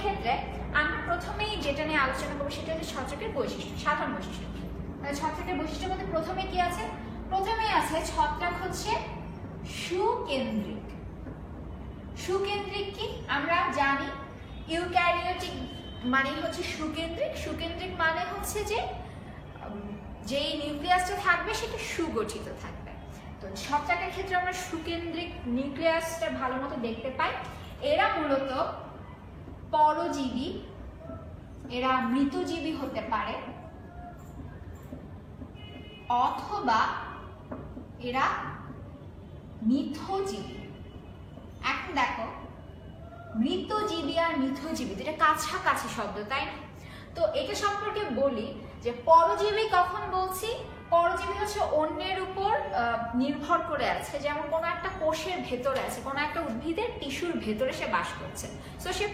ক্ষেত্রে আমরা প্রথমেই যেটা নিয়ে আলোচনা করবো সেটা হচ্ছে ছত্রাকের বৈশিষ্ট্য, সাধারণ বৈশিষ্ট্য। ছত্রাকের বৈশিষ্ট্যের মধ্যে প্রথমে কি আছে? প্রথমেই আছে ছত্রাক হচ্ছে সুকেন্দ্রিক। সুকেন্দ্রিক কি আমরা জানি, ইউক্যারিওটিক মানে হচ্ছে সুকেন্দ্রিক। সুকেন্দ্রিক মানে হচ্ছে যে যেই নিউক্লিয়াসটা থাকবে সেটা সুগঠিত থাকবে। তো ছত্রাকের ক্ষেত্রে আমরা সুকেন্দ্রিক নিউক্লিয়াসটা ভালো মতো দেখতে পাই। এরা মূলত পরজীবী, এরা মৃতজীবী হতে পারে অথবা এরা মিথজীবী। এখন দেখো মৃতজীবী আর মিথজীবী এটা কাছাকাছি শব্দ, তাই না? তো এটা সম্পর্কে বলি যে পরজীবী কখন বলছি, পরজীবী হচ্ছে অন্যের উপর নির্ভর করে আছে, যেমন কোনো একটা কোষের ভেতরে আছে, কোনো একটা উদ্ভিদের টিস্যুর ভেতরে সে বাস করছে, তো সে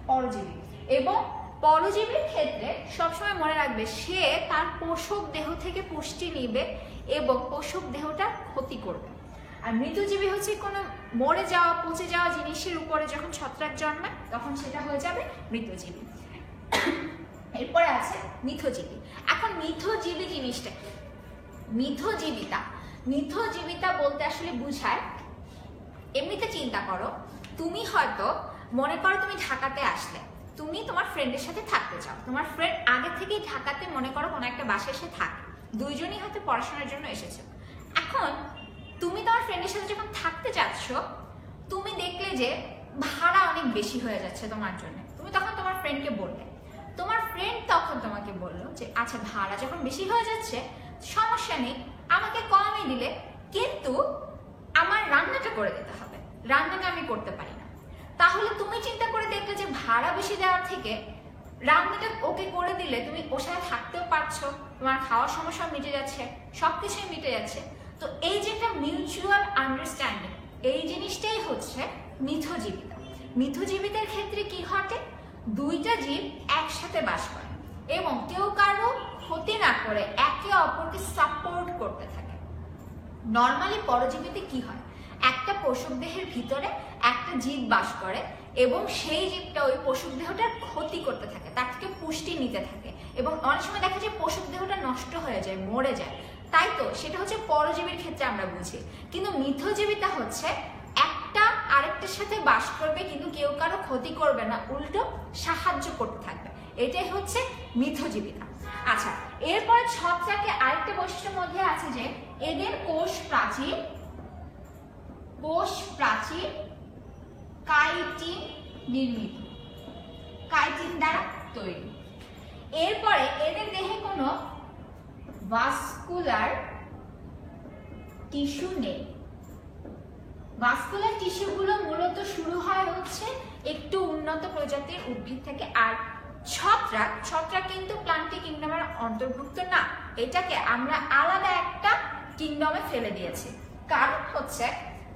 পরজীবী। এবং পরজীবীর ক্ষেত্রে সবসময় মনে রাখবে সে তার পোষক দেহ থেকে পুষ্টি নিবে এবং পোষক দেহটা ক্ষতি করবে। আর মৃতজীবী হচ্ছে কোনো মরে যাওয়া পচে যাওয়া জিনিসের উপরে যখন ছত্রাক জন্মায় তখন সেটা হয়ে যাবে মৃতজীবী। এরপরে আছে মিথজীবী। এখন মিথজীবী জিনিসটা কি? মিথজীবিতা বলতে আসলে বুঝায়, এমনিতে চিন্তা করো, তুমি হয়তো মনে করো তুমি ঢাকাতে আসলে, তুমি তোমার ফ্রেন্ডের সাথে থাকতে চাও, তোমার ফ্রেন্ড আগে থেকেই ঢাকাতে মনে করো কোনো একটা বাসায় এসে থাকে, দুইজনই হয়তো পড়াশোনার জন্য এসেছে। এখন তুমি তোমার ফ্রেন্ডের সাথে যখন থাকতে যাচ্ছ, তুমি দেখলে যে ভাড়া অনেক বেশি হয়ে যাচ্ছে তোমার জন্য, তুমি তখন তোমার ফ্রেন্ডকে বললে, তোমার ফ্রেন্ড তখন তোমাকে বললো যে আচ্ছা ভাড়া যখন বেশি হয়ে যাচ্ছে সমস্যা নেই, আমাকে কমই দিলে, কিন্তু আমার রান্নাটা করে দিতে হবে, রান্নাটা আমি করতে পারি না। তাহলে তুমি চিন্তা করে দেখলে যে ভাড়া বেশি দেওয়ার থেকে রান্নাটা ওকে করে দিলে তুমি ওর সাথে থাকতেও পারছো, তোমার খাওয়ার সমস্যা মিটে যাচ্ছে, সবকিছুই মিটে যাচ্ছে। তো এই যে একটা মিউচুয়াল আন্ডারস্ট্যান্ডিং, এই জিনিসটাই হচ্ছে মিথজীবিতা। মিথজীবিতার ক্ষেত্রে কি ঘটে? দুইটা জীব একসাথে বাস করে এবং কেউ কারো ক্ষতি না করে একে অপরকে সাপোর্ট করতে থাকে। নর্মালি পরজীবীতে কি হয়? একটা পোষক দেহের ভিতরে একটা জীব বাস করে এবং সেই জীবটা ওই পোষক দেহটার ক্ষতি করতে থাকে, তার থেকে পুষ্টি নিতে থাকে এবং অনেক সময় দেখা যায় পোষক দেহটা নষ্ট হয়ে যায়, মরে যায়, তাই তো সেটা হচ্ছে পরজীবীর ক্ষেত্রে আমরা বুঝি। কিন্তু মিথজীবিতা হচ্ছে একটা আরেকটার সাথে বাস করবে কিন্তু কেউ কারো ক্ষতি করবে না, উল্টো সাহায্য করতে থাকবে, এটাই হচ্ছে মিথজীবিতা। আচ্ছা, এরপরে ছত্রাকে আরেকটা বৈশিষ্ট্যের মধ্যে আছে যে এদের কোষ প্রাচীর কাইটিন নির্মিত, কাইটিন দ্বারা তৈরি। এরপরে এদের দেহে কোনো ভাস্কুলার টিস্যু নেই। ভাস্কুলার টিস্যুগুলো মূলত শুরু হয় হচ্ছে একটু উন্নত প্রজাতির উদ্ভিদ থেকে। আর ছত্রাক কিন্তু প্লান্টি কিংডমের অন্তর্ভুক্ত না, এটাকে আমরা আলাদা একটা কিংডমে ফেলে দিয়েছি। কারণ হচ্ছে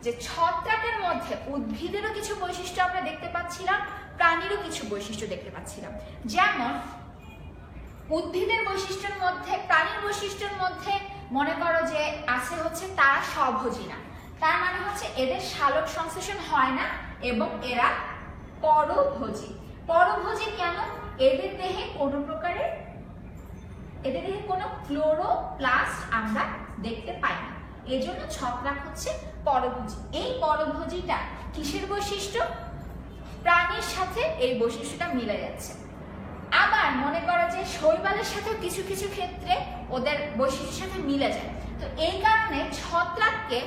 যে ছত্রাকের মধ্যে উদ্ভিদেরও কিছু বৈশিষ্ট্য আমরা দেখতে পাচ্ছিলাম, প্রাণীরও কিছু বৈশিষ্ট্য দেখতে পাচ্ছিলাম। যেমন উদ্ভিদের বৈশিষ্ট্যের মধ্যে, প্রাণীর বৈশিষ্ট্যের মধ্যে মনে করো যে আছে হচ্ছে তারা স্বভোজী না, তার মানে হচ্ছে এদের সালোক সংশ্লেষণ হয় না এবং এরা পরভোজী। পরভোজী কেন? এদের দেহে কোনো ক্লোরোপ্লাস্ট আমরা দেখতে পাই না, এজন্য ছত্রাক হচ্ছে পরভোজী। এই পরভোজীটা কিসের বৈশিষ্ট্য? প্রাণীর সাথে এই বৈশিষ্ট্যটা মিলে যাচ্ছে। আবার মনে করো যে শৈবালের সাথেও কিছু কিছু ক্ষেত্রে ওদের বৈশিষ্ট্যের সাথে মিলে যায়। তো এই কারণে ছত্রাককে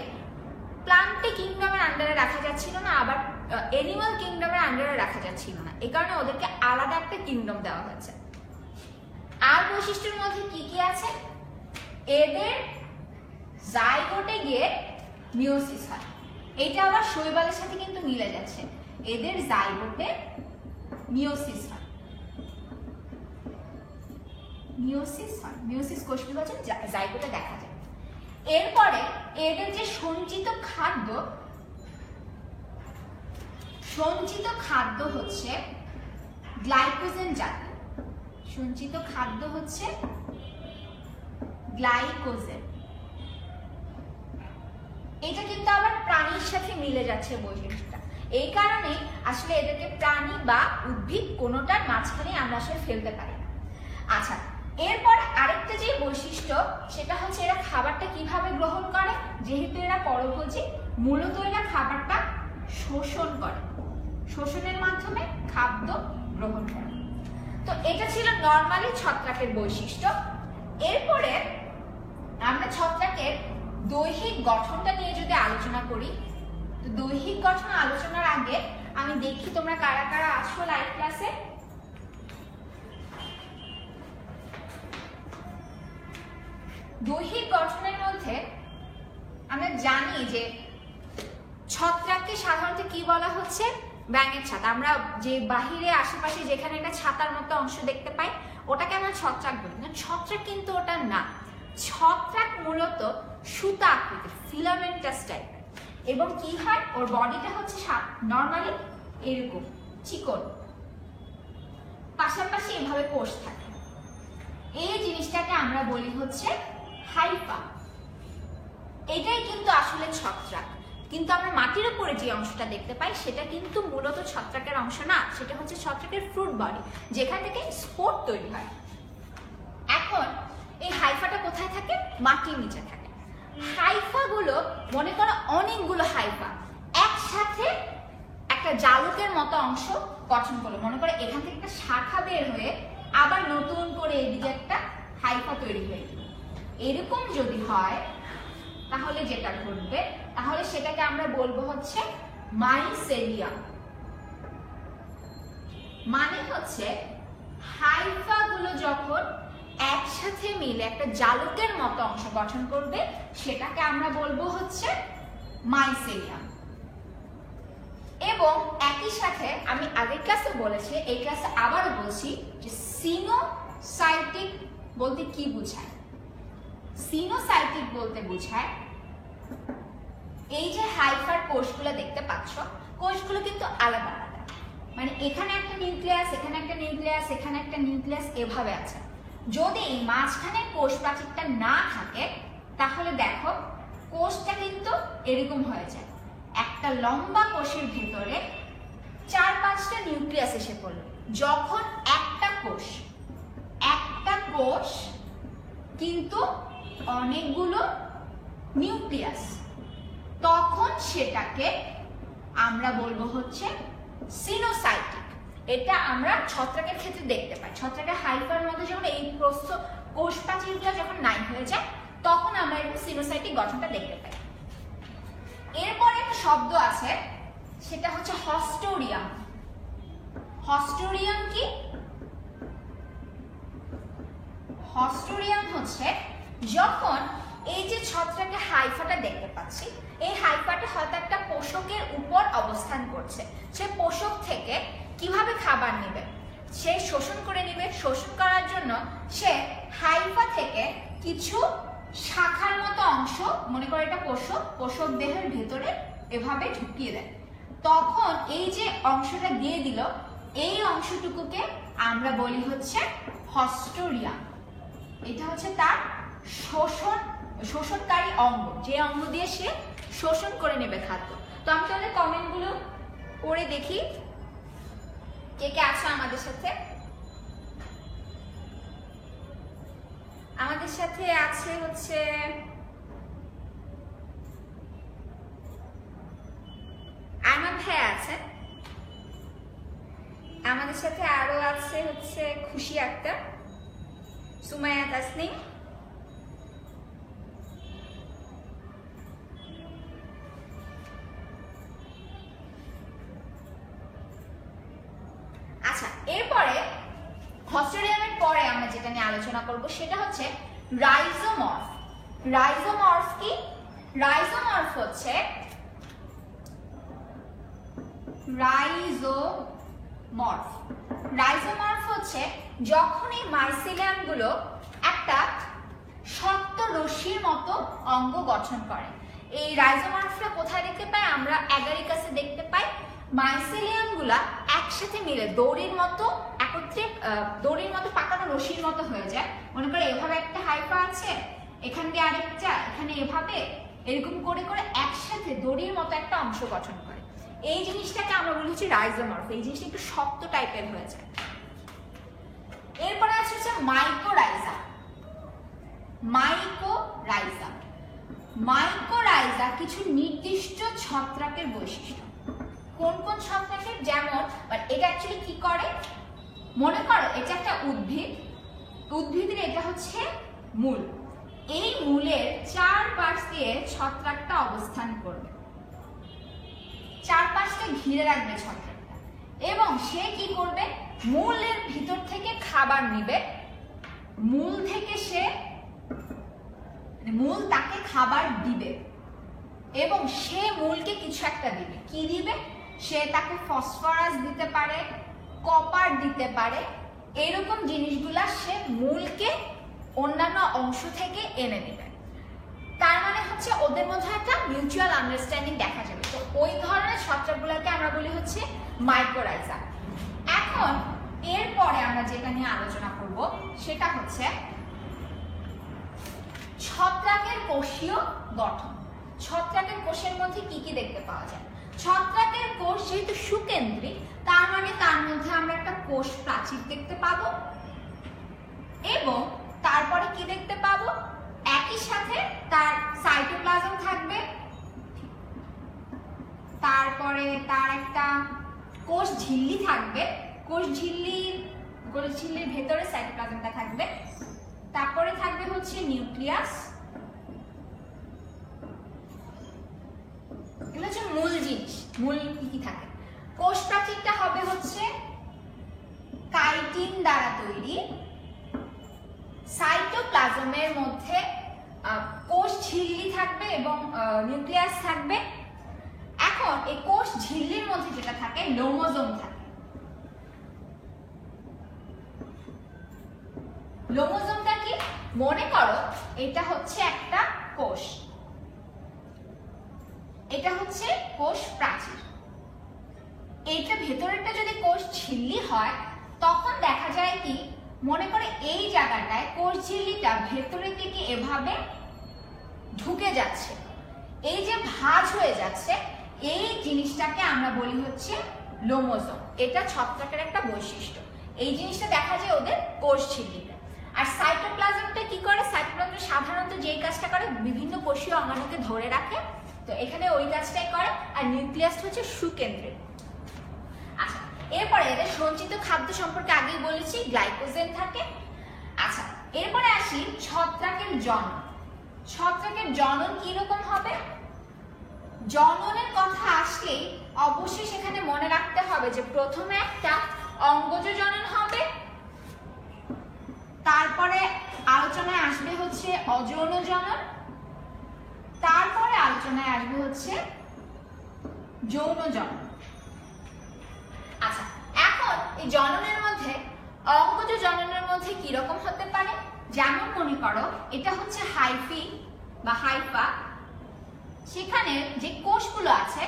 প্লান্টি কিংডমের আন্ডারে রাখা যাচ্ছিল না, আবার অ্যানিমাল কিংডমের আন্ডারে রাখা যাচ্ছিল না, এই কারণে ওদেরকে আলাদা একটা কিংডম দেওয়া হয়েছে। আর বৈশিষ্ট্যের মধ্যে কি কি আছে? এদের জাইগোটে গিয়ে মিওসিস হয়, এটা আবার শৈবালের সাথে কিন্তু মিলে যাচ্ছে, এদের জাইগোটে মিওসিস হয়, মিওসিস কোষ বিভাজন জাইগোটে দেখা যায়। এরপরে এদের যে সঞ্চিত খাদ্য হচ্ছে গ্লাইকোজেন জাতীয়, সঞ্চিত খাদ্য হচ্ছে গ্লাইকোজেন। এটা কিন্তু আবার প্রাণীর সাথে মিলে যাচ্ছে বৈশিষ্ট্যটা। এই কারণে আসলে এদেরকে প্রাণী বা উদ্ভিদ কোনোটার মাঝখানে আমরা আসলে ফেলতে পারি না। আচ্ছা, এরপর আরেকটা যে বৈশিষ্ট্য সেটা হচ্ছে এরা খাবারটা কিভাবে গ্রহণ করে। যেহেতু এরা পরভোজী, মূলত এরা খাবারটা শোষণ করে, শোষণের মাধ্যমে খাদ্য গ্রহণ করে। তো এটা ছিল নরমালি ছত্রাকের বৈশিষ্ট্য। এরপরে আমরা ছত্রাকের দৈহিক গঠনটা নিয়ে যদি আলোচনা করি, তো দৈহিক গঠন আলোচনার আগে আমি দেখি তোমরা কারা কারা আছো লাইভ ক্লাসে। দৈহিক গঠনের মধ্যে আমরা জানি যে ছত্রাককে সাধারণত কি বলা হচ্ছে, ব্যাঙের ছাতা। আমরা যে বাহিরে আশেপাশে যেখানে একটা ছাতার মতো অংশ দেখতে পাই ওটাকে আমরা ছত্রাক বলি, না ছত্রাক কিন্তু ওটা না। ছত্রাক মূলত সুতা আকৃতির, ফিলামেন্টাস টাইপের, এবং কি হয় ওর বডিটা হচ্ছে নরমালি এরকম চিকন, পাশাপাশি এভাবে কোষ থাকে। এই জিনিসটাকে আমরা বলি হচ্ছে হাইফা। এটাই কিন্তু আসলে ছত্রাক, কিন্তু আমরা মাটির উপরে যে অংশটা দেখতে পাই সেটা কিন্তু মূলত ছত্রাকের অংশ না, সেটা হচ্ছে ছত্রাকের ফ্রুট বডি, যেখান থেকে স্পোর তৈরি হয়। এখন এই হাইফাটা কোথায় থাকে? মাটির নিচে থাকে। হাইফা গুলো মনে করো অনেকগুলো হাইফা একসাথে একটা জালকের মতো অংশ গঠন করলো। মনে করো এখান থেকে একটা শাখা বের হয়ে আবার নতুন করে এদিকে একটা হাইফা তৈরি হয়ে গেল। এরকম যদি হয় তাহলে যেটা ঘটবে, তাহলে সেটাকে আমরা বলবো হচ্ছে মাইসেলিয়াম। মানে হচ্ছে হাইফা গুলো যখন একসাথে মিলে একটা জালকের মতো অংশ গঠন করবে সেটাকে আমরা বলবো হচ্ছে মাইসেলিয়াম। এবং একই সাথে আমি আগের ক্লাসে বলেছি, এই ক্লাসে আবারও বলছি যে সিনোসাইটিক বলতে কি বোঝায়। সিনোসাইটিক বলতে বোঝায় এই যে হাইফার কোষগুলো দেখতে পাচ্ছ, কোষগুলো কিন্তু আলাদা আলাদা, মানে এখানে একটা নিউক্লিয়াস, এখানে একটা নিউক্লিয়াস, এখানে একটা নিউক্লিয়াস, এভাবে আছে। যদি মাঝখানে কোষ প্রাচীরটা না থাকে তাহলে দেখো কোষটা কিন্তু এরকম হয়ে যায়। একটা লম্বা কোষের ভিতরে 4-5টা নিউক্লিয়াস এসে পড়লো। যখন একটা কোষ কিন্তু অনেকগুলো নিউক্লিয়াস, তখন সেটাকে আমরা বলবো হচ্ছে সিনোসাইটিক। এটা আমরা ছত্রাকের ক্ষেত্রে দেখতে পাই। ছত্রাকের হাইফার মধ্যে যখন এই প্রস্থ কোষ প্রাচীরগুলো যখন নাই হয়ে যায় তখন আমরা এই সিনোসাইটিক গঠনটা দেখতে পাই। এরপরে একটা শব্দ আছে, সেটা হচ্ছে হস্টোরিয়াম। হস্টোরিয়াম কি? হস্টোরিয়াম হচ্ছে যখন এই যে ছত্রাকের হাইফাটা দেখতে পাচ্ছি, এই হাইফাটা হয়তো একটা পোষকের উপর অবস্থান করছে। সে পোষক থেকে কিভাবে খাবার নেবে? সে শোষণ করে নেবে। শোষণ করার জন্য সে হাইফা থেকে কিছু শাখার মতো অংশ, মনে করো এটা পোষক দেহের ভেতরে এভাবে ঢুকিয়ে দেয়। তখন এই যে অংশটা দিয়ে দিল, এই অংশটুকুকে আমরা বলি হচ্ছে হস্টোরিয়াম। এটা হচ্ছে তার শোষণকারী অঙ্গ, যে অঙ্গ দিয়ে সে শোষণ করে নেবে খাদ্য। তো আমি তাহলে কমেন্টগুলো পড়ে দেখি কে কে আছে আমাদের সাথে। আমাদের সাথে আছে হচ্ছে আহমদ ভাই আছে, আমাদের সাথে আরো আছে হচ্ছে খুশি আক্তার, সুমাইয়া তাসনিম, আচ্ছা। এরপরে হস্টোরিয়ামের পরে আমরা যেটা নিয়ে আলোচনা করব সেটা হচ্ছে রাইজোমর্ফ। রাইজোমর্ফ কি? রাইজোমর্ফ হচ্ছে রাইজোমর্ফ হচ্ছে যখন এই মাইসেলিয়াম গুলো একটা শক্ত রশ্মির মতো অঙ্গ গঠন করে। এই রাইজোমর্ফটা কোথায় দেখতে পাই? আমরা অ্যাগারিকাসে দেখতে পাই। মাইসেলিয়াম গুলা একসাথে মিলে দড়ির মতো দড়ির মতো পাকানো রশির মতো হয়ে যায়। মনে করো এভাবে একটা হাইফা আছে, এখান দিয়ে আরেকটা, এখানে এভাবে এরকম করে করে একসাথে দড়ির মতো একটা অংশ গঠন করে। এই জিনিসটাকে আমরা বলি হচ্ছে রাইজোমর্ফ। এই জিনিসটা একটু শক্ত টাইপের হয়ে যায়। এরপরে আছে হচ্ছে মাইকোরাইজা। মাইকোরাইজা, মাইকোরাইজা কিছু নির্দিষ্ট ছত্রাকের বৈশিষ্ট্য। কোন কোন ছত্রাকের? যেমন এটা অ্যাকচুয়ালি কি করে, মনে করো এটা একটা উদ্ভিদ, উদ্ভিদের এটা হচ্ছে মূল, এই মূলের চারপাশ দিয়ে ছত্রাকটা অবস্থান করবে, চারপাশটা ঘিরে রাখবে ছত্রাকটা, এবং সে কি করবে, মূলের ভিতর থেকে খাবার নিবে, মূল থেকে সে, মূল তাকে খাবার দিবে এবং সে মূলকে কিছু একটা দিবে। কি দিবে? সে তাকে ফসফরাস দিতে পারে, কপার দিতে পারে, এরকম জিনিসগুলা সে মূলকে অন্যান্য অংশ থেকে এনে দিবে। তার মানে হচ্ছে ওদের মধ্যে একটা মিউচুয়াল আন্ডারস্ট্যান্ডিং দেখা যাবে। তো ওই ধরনের ছত্রাকগুলোকে আমরা বলি হচ্ছে মাইকোরাইজা। এখন এরপরে আমরা যেটা নিয়ে আলোচনা করব সেটা হচ্ছে ছত্রাকের কোষীয় গঠন। ছত্রাকের কোষের মধ্যে কি কি দেখতে পাওয়া যায়? ছত্রাকের কোষ যেহেতু সুকেন্দ্রিক, তার মানে তার মধ্যে আমরা একটা কোষ প্রাচীর দেখতে পাবো, এবং তারপরে কি দেখতে পাবো, একই সাথে তার সাইটোপ্লাজম থাকবে, তারপরে তার একটা কোষ ঝিল্লি থাকবে, কোষ ঝিল্লির ভেতরে সাইটোপ্লাজমটা থাকবে, তারপরে থাকবে হচ্ছে নিউক্লিয়াস। এগুলো হচ্ছে মূল জিনিস। মূল কি কি থাকে? কোষ প্রাচীরটা হবে হচ্ছে কাইটিন দ্বারা তৈরি, সাইটোপ্লাজমের মধ্যে কোষ ঝিল্লি থাকবে এবং নিউক্লিয়াস থাকবে। এখন এই কোষ ঝিল্লির মধ্যে যেটা থাকে, লোমোজোম থাকে। লোমোজোমটা কি? মনে করো এটা হচ্ছে একটা কোষ, এটা হচ্ছে কোষ প্রাচীর, এইটা ভেতরেরটা যদি কোষ ঝিল্লি হয় তখন দেখা যায় কি, মনে করে এই জায়গাটায় কোষ ঝিল্লিটা ভেতরের দিকে এভাবে ঢুকে যাচ্ছে, এই যে ভাঁজ হয়ে যাচ্ছে, এই জিনিসটাকে আমরা বলি হচ্ছে লোমোজোম। এটা ছত্রাকের একটা বৈশিষ্ট্য। এই জিনিসটা দেখা যায় ওদের কোষ ঝিল্লিতে। আর সাইটোপ্লাজমটা কি করে? সাইটোপ্লাজম সাধারণত যেই কাজটা করে, বিভিন্ন কোষীয় অঙ্গাণুকে ধরে রাখে, তো এখানে ওই কাজটাই করে। আর নিউক্লিয়াস হচ্ছে সুকেন্দ্রিক। আচ্ছা, এরপরে এদের সঞ্চিত খাদ্য সম্পর্কে আগেই বলেছি, গ্লাইকোজেন থাকে। আচ্ছা, এরপরে আসি ছত্রাকের জনন। ছত্রাকের জনন কি রকম হবে? জননের কথা আসলেই অবশ্যই সেখানে মনে রাখতে হবে যে প্রথমে একটা অঙ্গজ জনন হবে, তারপরে আলোচনায় আসবে হচ্ছে অযৌন জনন, তারপরে আলোচনায় আসবে হচ্ছে যৌন জনন। আচ্ছা, এখন এই জননের মধ্যে অঙ্গজ জননের মধ্যে কি রকম হতে পারে? যেমন মনে করো এটা হচ্ছে হাইফি বা হাইফা, সেখানে যে কোষগুলো আছে,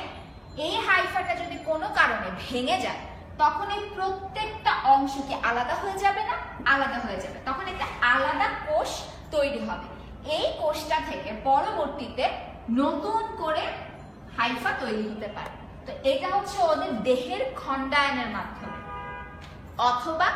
এই হাইফাটা যদি কোনো কারণে ভেঙে যায় তখন এই প্রত্যেকটা অংশ কি আলাদা হয়ে যাবে না? আলাদা হয়ে যাবে। তখন একটা আলাদা কোষ তৈরি হবে। এই কোষটা থেকে পরবর্তীতে নতুন করে হাইফা তৈরি হতে পারে। তো এটা হচ্ছে ওদের দেহের খণ্ডায়নের মাধ্যমে, অথবা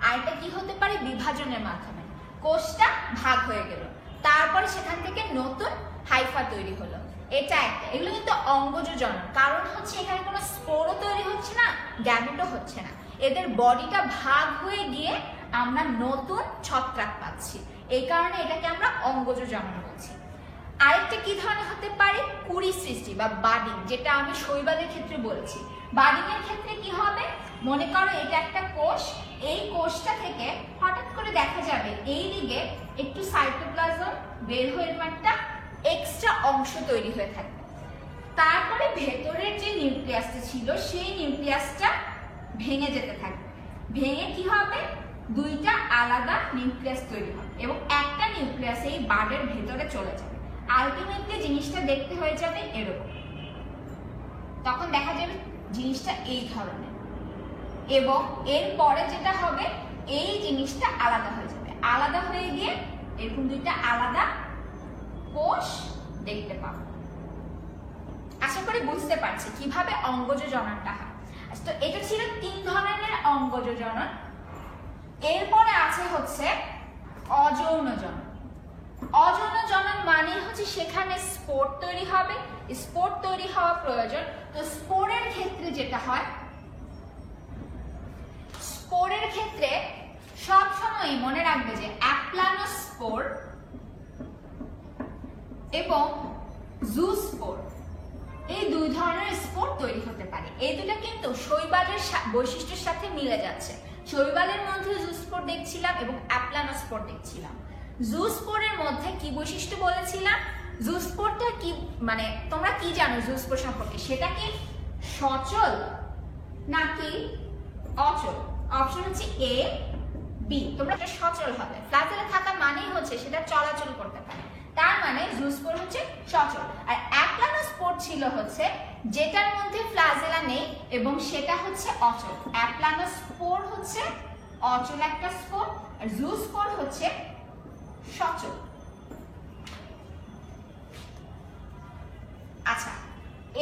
আরেকটা কি হতে পারে, বিভাজনের মাধ্যমে। কোষটা ভাগ হয়ে গেল, তারপরে সেখান থেকে নতুন হাইফা তৈরি হলো, এটা একটা। এগুলো কিন্তু অঙ্গজ জনন, কারণ হচ্ছে এখানে কোনো স্পোরও তৈরি হচ্ছে না, গ্যামেটও হচ্ছে না, এদের বডিটা ভাগ হয়ে গিয়ে আমরা নতুন ছত্রাক পাচ্ছি, এই কারণে এটাকে আমরা অঙ্গজ জনন বলছি। আরেকটা কি ধরনের হতে পারে, কুড়ি সৃষ্টি বা বাডিং, যেটা আমি শৈবালের ক্ষেত্রে বলেছি। বাডিং এর ক্ষেত্রে কি হবে, মনে করো এটা একটা কোষ, এই কোষটা থেকে হঠাৎ করে দেখা যাবে এই দিকে একটু সাইটোপ্লাজম বের হয়ে একটা এক্সট্রা অংশ তৈরি হয়ে থাকবে, তারপরে ভেতরের যে নিউক্লিয়াসটা ছিল সেই নিউক্লিয়াসটা ভেঙে যেতে থাকবে, ভেঙে কি হবে, দুইটা আলাদা নিউক্লিয়াস তৈরি হবে এবং একটা নিউক্লিয়াস এই বাডের ভেতরে চলে যাবে। আলটিমেটলি জিনিসটা দেখতে হয়ে যাবে এরকম, তখন দেখা যাবে জিনিসটা এই ধরনের, এবং এরপরে যেটা হবে এই জিনিসটা আলাদা হয়ে যাবে, আলাদা হয়ে গিয়ে এরকম দুইটা আলাদা কোষ দেখতে পাবো। আশা করি বুঝতে পারছি কিভাবে অঙ্গজ জননটা হয়। তো এটা ছিল 3 ধরনের অঙ্গজ জনন। এরপরে আছে হচ্ছে অযৌন জনন। অযৌন জনন মানে হচ্ছে সেখানে স্পোর তৈরি হবে, স্পোর তৈরি হওয়া প্রয়োজন। তো স্পোরের ক্ষেত্রে যেটা হয়, স্পোরের ক্ষেত্রে সব সময় মনে রাখবে যে অ্যাপ্লানোস্পোর এবং জুস্পোর, এই 2 ধরনের স্পোর তৈরি হতে পারে। এই দুটো কিন্তু শৈবালের বৈশিষ্ট্যের সাথে মিলে যাচ্ছে। শৈবালের মধ্যে জুস্পোর দেখছিলাম এবং অ্যাপ্লানোস্পোর দেখছিলাম। জুস্পোরের মধ্যে কি বৈশিষ্ট্য বলেছিলাম? জুস্পোরটা কি, মানে তোমরা কি জানো জুস্পোর সম্পর্কে? সেটা কি সচল নাকি অচল? অপশন হচ্ছে এ, বি। তোমরা সচল হবে, ফ্লাজেলা থাকা মানেই হচ্ছে সেটা চলাচল করতে পারে, তার মানে জুস্পোর হচ্ছে সচল। আর অ্যাপ্লানোস্পোর ছিল হচ্ছে যেটার মধ্যে ফ্লাজেলা নেই এবং সেটা হচ্ছে অচল। অ্যাপ্লানোস্পোর হচ্ছে অচল একটা স্পোর, আর জুস্পোর হচ্ছে সচল। আচ্ছা,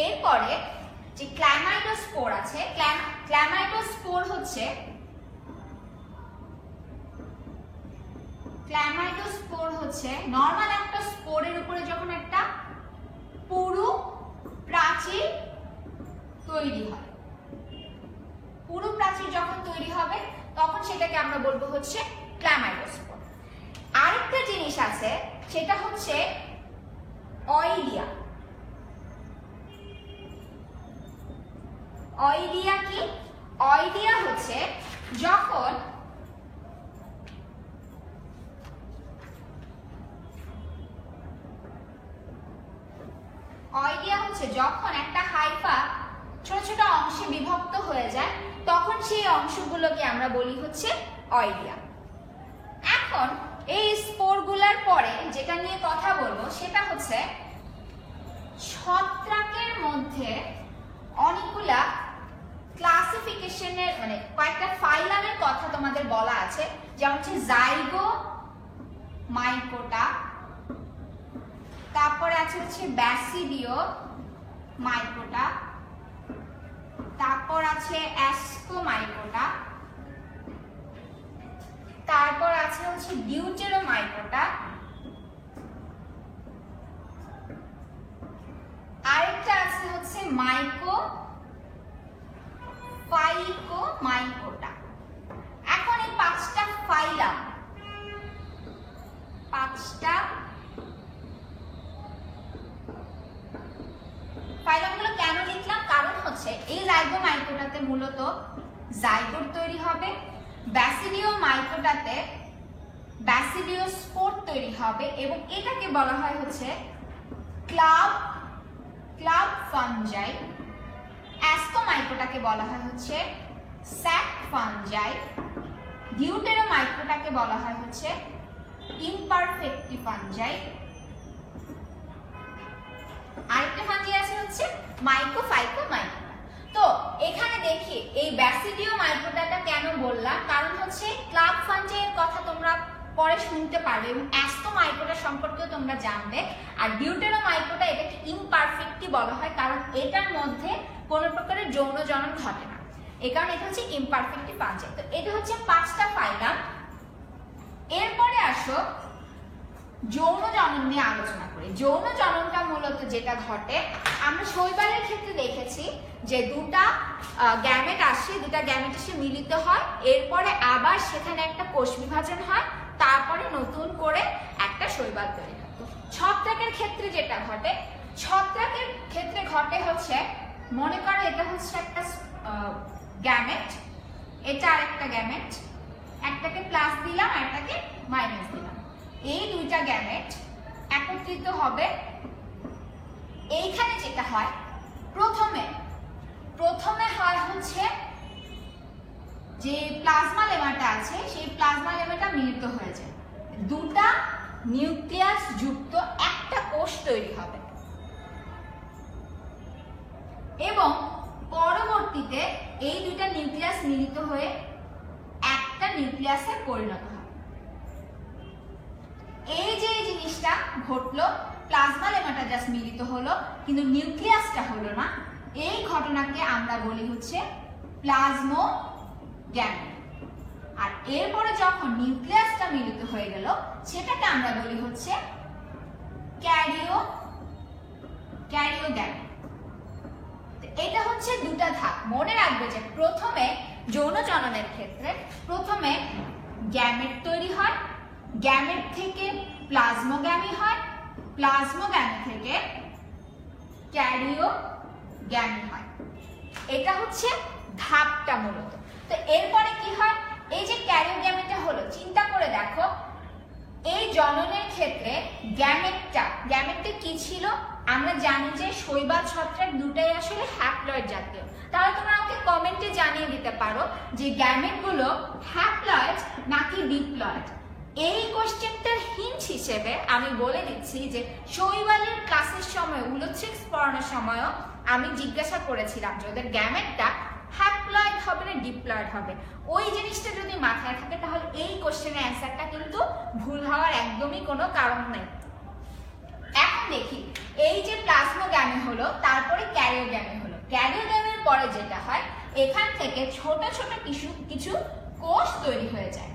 এরপরে যে ক্ল্যামাইডোস্পোর আছে, ক্ল্যামাইডোস্পোর হচ্ছে নরমাল একটা স্পোরের উপরে যখন একটা পুরু প্রাচীর তৈরি হয়, পুরু প্রাচীর যখন তৈরি হবে তখন সেটাকে আমরা বলবো হচ্ছে ক্ল্যামাইডোস্পোর। আরেকটা জিনিস আছে সেটা হচ্ছে অইলিয়া। অইলিয়া কি? অইলিয়া হচ্ছে যখন একটা হাইফা ছোট ছোট অংশে বিভক্ত হয়ে যায় তখন সেই অংশগুলোকে আমরা বলি হচ্ছে অইলিয়া। এখন এই স্পোরগুলোর পরে যেটা নিয়ে কথা বলবো সেটা হচ্ছে ছত্রাকের মধ্যে অনেকগুলা ক্লাসিফিকেশনের, মানে কয়েকটা ফাইলামের কথা তোমাদের বলা আছে, যেমন হচ্ছে জাইগোমাইকোটা, তারপরে আছে হচ্ছে ব্যাসিডিওমাইকোটা, তারপর আছে অ্যাস্কোমাইকোটা, তারপর আছে হচ্ছে ডিউটেরোমাইকোটা, আরেকটা আছে হচ্ছে মাইকোফাইকোমাইকোটা। এখন এই 5টা ফাইলাম, 5টা ফাইলামগুলো কেন লিখলাম? কারণ হচ্ছে এই জাইগোমাইকোটাতে মূলত জাইগোট তৈরি হবে, ব্যাসিডিওমাইকোটাতে ব্যাসিডিওস্পোর তৈরি হবে এবং এটাকে বলা হয় হচ্ছে ক্লাব ফাঞ্জাই। অ্যাস্কোমাইকোটাকে বলা হয় হচ্ছে স্যাক ফাঞ্জাই। ডিউটেরোমাইকোটাকে বলা হয় হচ্ছে ইমপারফেক্টি ফাঞ্জাই। আরেকটা ফাঞ্জাই আছে হচ্ছে মাইকোফাইকোমাইকোটা। তো এখানে দেখি এই ব্যাসিডিওমাইকোটাটা কেন বললাম, কারণ হচ্ছে ক্লাব ফাঞ্জাইয়ের কথা তোমরা পরে শুনতে পারবে এবং অ্যাস্কোমাইকোটা সম্পর্কেও তোমরা জানবে। আর ডিউটেরোমাইকোটা এটাকে ইমপারফেক্টলি বলা হয় কারণ এটার মধ্যে কোনো প্রকারের যৌন জনন ঘটে না, এই কারণে এটা হচ্ছে ইমপারফেক্টলি ফাঞ্জাই। তো এটা হচ্ছে 5টা ফাইলাম। এরপরে আসো যৌন জনন নিয়ে আলোচনা করি। যৌন জননটা মূলত যেটা ঘটে, আমরা শৈবালের ক্ষেত্রে দেখেছি যে 2টা গ্যামেট আসে, 2টা গ্যামেট এসে মিলিত হয়, এরপরে আবার সেখানে একটা কোষ বিভাজন হয়, তারপরে নতুন করে একটা শৈবাল তৈরি হয়। ছত্রাকের ক্ষেত্রে যেটা ঘটে, ছত্রাকের ক্ষেত্রে ঘটে হচ্ছে, মনে করো এটা হচ্ছে একটা গ্যামেট, এটা আরেকটা গ্যামেট, একটাকে প্লাস দিলাম আর একটাকে মাইনাস দিলাম, এই 2টা গ্যামেট একত্রিত হবে। এইখানে যেটা হয় প্রথমে হয় হচ্ছে যে প্লাজমা লেমাটা আছে সেই প্লাজমা লেমাটা মিলিত হয়ে যায়, 2টা নিউক্লিয়াস যুক্ত একটা কোষ তৈরি হবে এবং পরবর্তীতে এই 2টা নিউক্লিয়াস মিলিত হয়ে একটা নিউক্লিয়াসে পরিণত হয়। এই যে জিনিসটা ঘটলো প্লাজমা লেমাটা জাস্ট মিলিত হলো কিন্তু নিউক্লিয়াসটা হলো না, এই ঘটনাকে আমরা বলি হচ্ছে প্লাজমোগ্যামি। আর এরপরে যখন নিউক্লিয়াসটা মিলিত হয়ে গেল সেটাকে আমরা বলি হচ্ছে ক্যারিওগ্যামি। এটা হচ্ছে দুটা ধাপ। মনে রাখবে যে প্রথমে যৌন জননের ক্ষেত্রে প্রথমে গ্যামেট তৈরি হয়, গ্যামেট থেকে প্লাজমোগ্যামি হয়, প্লাজমোগ্যামি থেকে ক্যারিওগ্যামি হয়। এটা হচ্ছে ধাপটা মূলত। তো এরপরে কি হয়, এই যে ক্যারিওগ্যামিটা হলো, চিন্তা করে দেখো এই জননের ক্ষেত্রে গ্যামেটটা কি ছিল? আমরা জানি যে শৈবাল ছত্রাক দুটাই আসলে হ্যাপ্লয়েড জাতীয়। তাহলে তোমরা আমাকে কমেন্টে জানিয়ে দিতে পারো যে গ্যামেটগুলো হ্যাপ্লয়েড নাকি ডিপ্লয়েড। এই কোশ্চেনটার হিন্ট হিসেবে আমি বলে দিচ্ছি যে শৈবালের ক্লাসের সময় উলোচ্ছেক স্পর্ণের সময়ও আমি জিজ্ঞাসা করেছিলাম যে ওদের গ্যামেটটা হ্যাপ্লয়েড হবে না ডিপ্লয়েড হবে। ওই জিনিসটা যদি মাথায় থাকে তাহলে এই কোশ্চেনের অ্যান্সারটা কিন্তু ভুল হওয়ার একদমই কোনো কারণ নেই। এখন দেখি এই যে প্লাজমোগ্যামি হলো তারপরে ক্যারিওগ্যামি হলো। ক্যারিওগ্যামির পরে যেটা হয়, এখান থেকে ছোট ছোট কিছু কোষ তৈরি হয়ে যায়।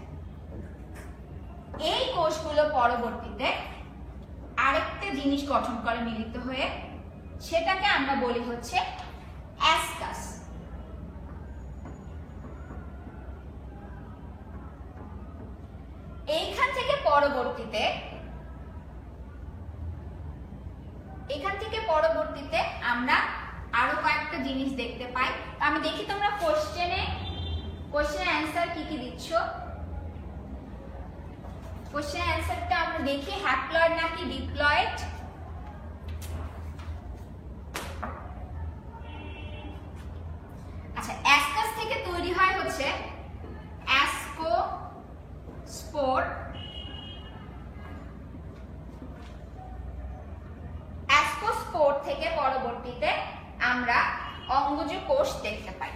এই কোষগুলো পরবর্তীতে আরেকটা জিনিস গঠন করে মিলিত হয়ে, সেটাকে আমরা বলি হচ্ছে অ্যাসকাস। এইখান থেকে পরবর্তীতে আমরা আরো কয়েকটা জিনিস দেখতে পাই। আমি দেখি তোমরা কোশ্চেনের অ্যান্সার কি কি দিচ্ছ। কোশ্চেন অ্যান্সারটা আমরা দেখি হ্যাপ্লয়েড নাকি ডিপ্লয়েড। আচ্ছা, অ্যাসকাস থেকে তৈরি হয় হচ্ছে অ্যাসকোস্পোর। অ্যাসকোস্পোর থেকে পরবর্তীতে আমরা অঙ্গজ কোষ দেখতে পাই।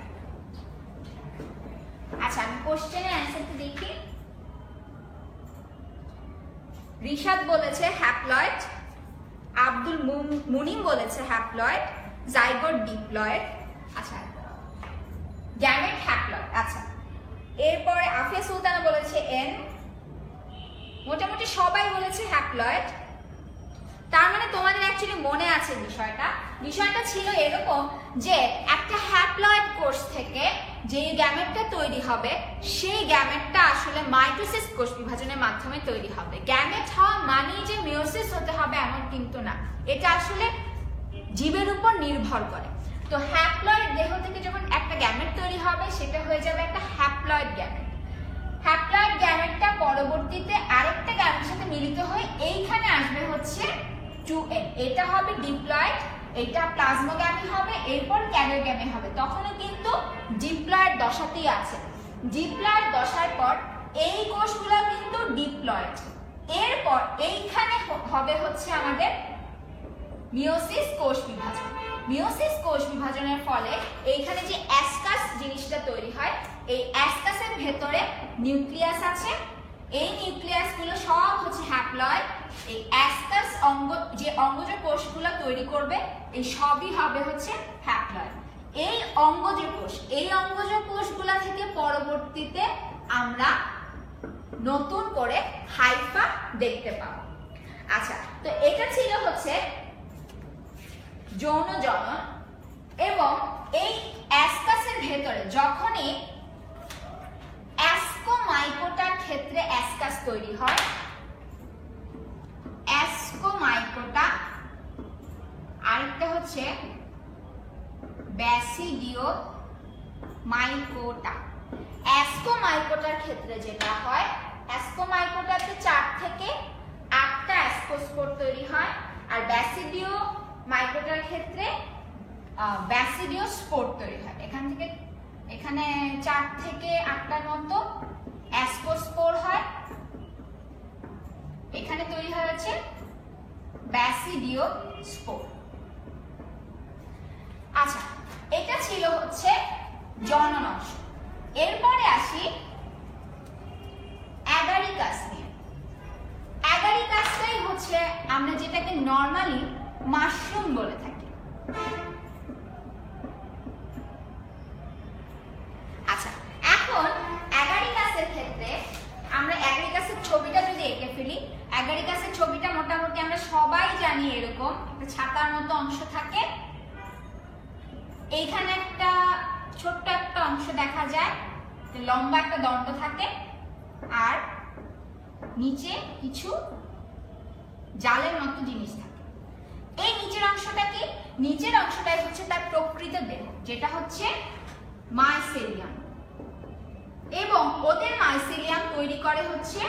আচ্ছা, আমি কোশ্চেনের অ্যান্সারটা দেখি। রিশাদ বলেছে হ্যাপ্লয়েড, আব্দুল মুনিম বলেছে হ্যাপ্লয়েড, জাইগোট ডিপ্লয়েড। আচ্ছা, গ্যামেট হ্যাপ্লয়েড। আচ্ছা, এরপরে আফিয়া সুলতানা বলেছে এন। মোটামুটি সবাই বলেছে হ্যাপ্লয়েড। তার মানে তোমাদের অ্যাকচুয়ালি মনে আছে বিষয়টা ছিল এরকম যে একটা হ্যাপ্লয়েড কোষ থেকে যে গ্যামেটটা তৈরি হবে সেই গ্যামেটটা আসলে মাইটোসিস কোষ বিভাজনের মাধ্যমে তৈরি হবে। গ্যামেট হওয়া মানেই যে মিওসিস হতে হবে এমন কিন্তু না, এটা আসলে জীবের উপর নির্ভর করে। তো হ্যাপ্লয়েড দেহ থেকে যখন একটা গ্যামেট তৈরি হবে সেটা হয়ে যাবে একটা হ্যাপ্লয়েড গ্যামেট। হ্যাপ্লয়েড গ্যামেটটা পরবর্তীতে আরেকটা গ্যামেটের সাথে মিলিত হয়ে এইখানে আসবে হচ্ছে 2n। এটা হবে ডিপ্লয়েড, এটা প্লাজমোগ্যামি হবে, এরপর ক্যারিওগ্যামি হবে। তখনও কিন্তু ডিপ্লয়েড দশাতেই আছে। ডিপ্লয়েড দশার পর এই কোষগুলো কিন্তু ডিপ্লয়েড। এরপর এইখানে হবে হচ্ছে আমাদের মিওসিস কোষ বিভাজন। মিওসিস কোষ বিভাজনের ফলে এইখানে যে অ্যাসকাস জিনিসটা তৈরি হয়, এই অ্যাসকাসের ভেতরে নিউক্লিয়াস আছে। এই নিউক্লিয়াসগুলো সব হচ্ছে হ্যাপ্লয়েড। এই অ্যাসকাস অঙ্গজ কোষগুলো তৈরি করবে, এই সবই হবে হচ্ছে হ্যাপ্লয়েড। এই অঙ্গজ কোষগুলা থেকে পরবর্তীতে আমরা নতুন করে হাইফা দেখতে পাবো। আচ্ছা, তো এটা ছিল হচ্ছে যৌন জনন। এবং এই অ্যাসকাসের ভেতরে যখনই অ্যাসকোমাইকোটার ক্ষেত্রে অ্যাসকাস তৈরি হয়, অ্যাসকোমাইকোটা, আরেকটা হচ্ছে ব্যাসিডিওমাইকোটা। অ্যাসকোমাইকোটার ক্ষেত্রে যেটা হয়, অ্যাসকোমাইকোটাতে 4 থেকে 8টা অ্যাসকোস্পোর তৈরি হয়, আর ব্যাসিডিওমাইকোটার ক্ষেত্রে ব্যাসিডিওস্পোর তৈরি হয়। এখানে 4 থেকে 8টার মতো অ্যাসকোস্পোর হয়, এখানে তৈরি হয়েছে ব্যাসিডিওস্পোর। আচ্ছা, এটা ছিল হচ্ছে জনন অংশ। এরপরে আসি অ্যাগারিকাস নিয়ে। অ্যাগারিকাসটাই হচ্ছে আমরা যেটাকে নর্মালি মাশরুম বলে থাকি। আচ্ছা, এখন অ্যাগারিকাসের ক্ষেত্রে আমরা অ্যাগারিকাসের ছবিটা যদি এঁকে ফেলি, অ্যাগারিকাসের ছবিটা মোটামুটি আমরা সবাই জানি এরকম একটা ছাতার মতো অংশ থাকে, এইখানে একটা ছোট্ট একটা অংশ দেখা যায়, লম্বা একটা দণ্ড থাকে, আর নিচে কিছু জালের মতো জিনিস থাকে। এই নিচের অংশটা কি? নিচের অংশটাই হচ্ছে তার প্রকৃত দেহ, যেটা হচ্ছে মাইসেলিয়াম, এবং ওদের মাইসেলিয়াম তৈরি করে হচ্ছে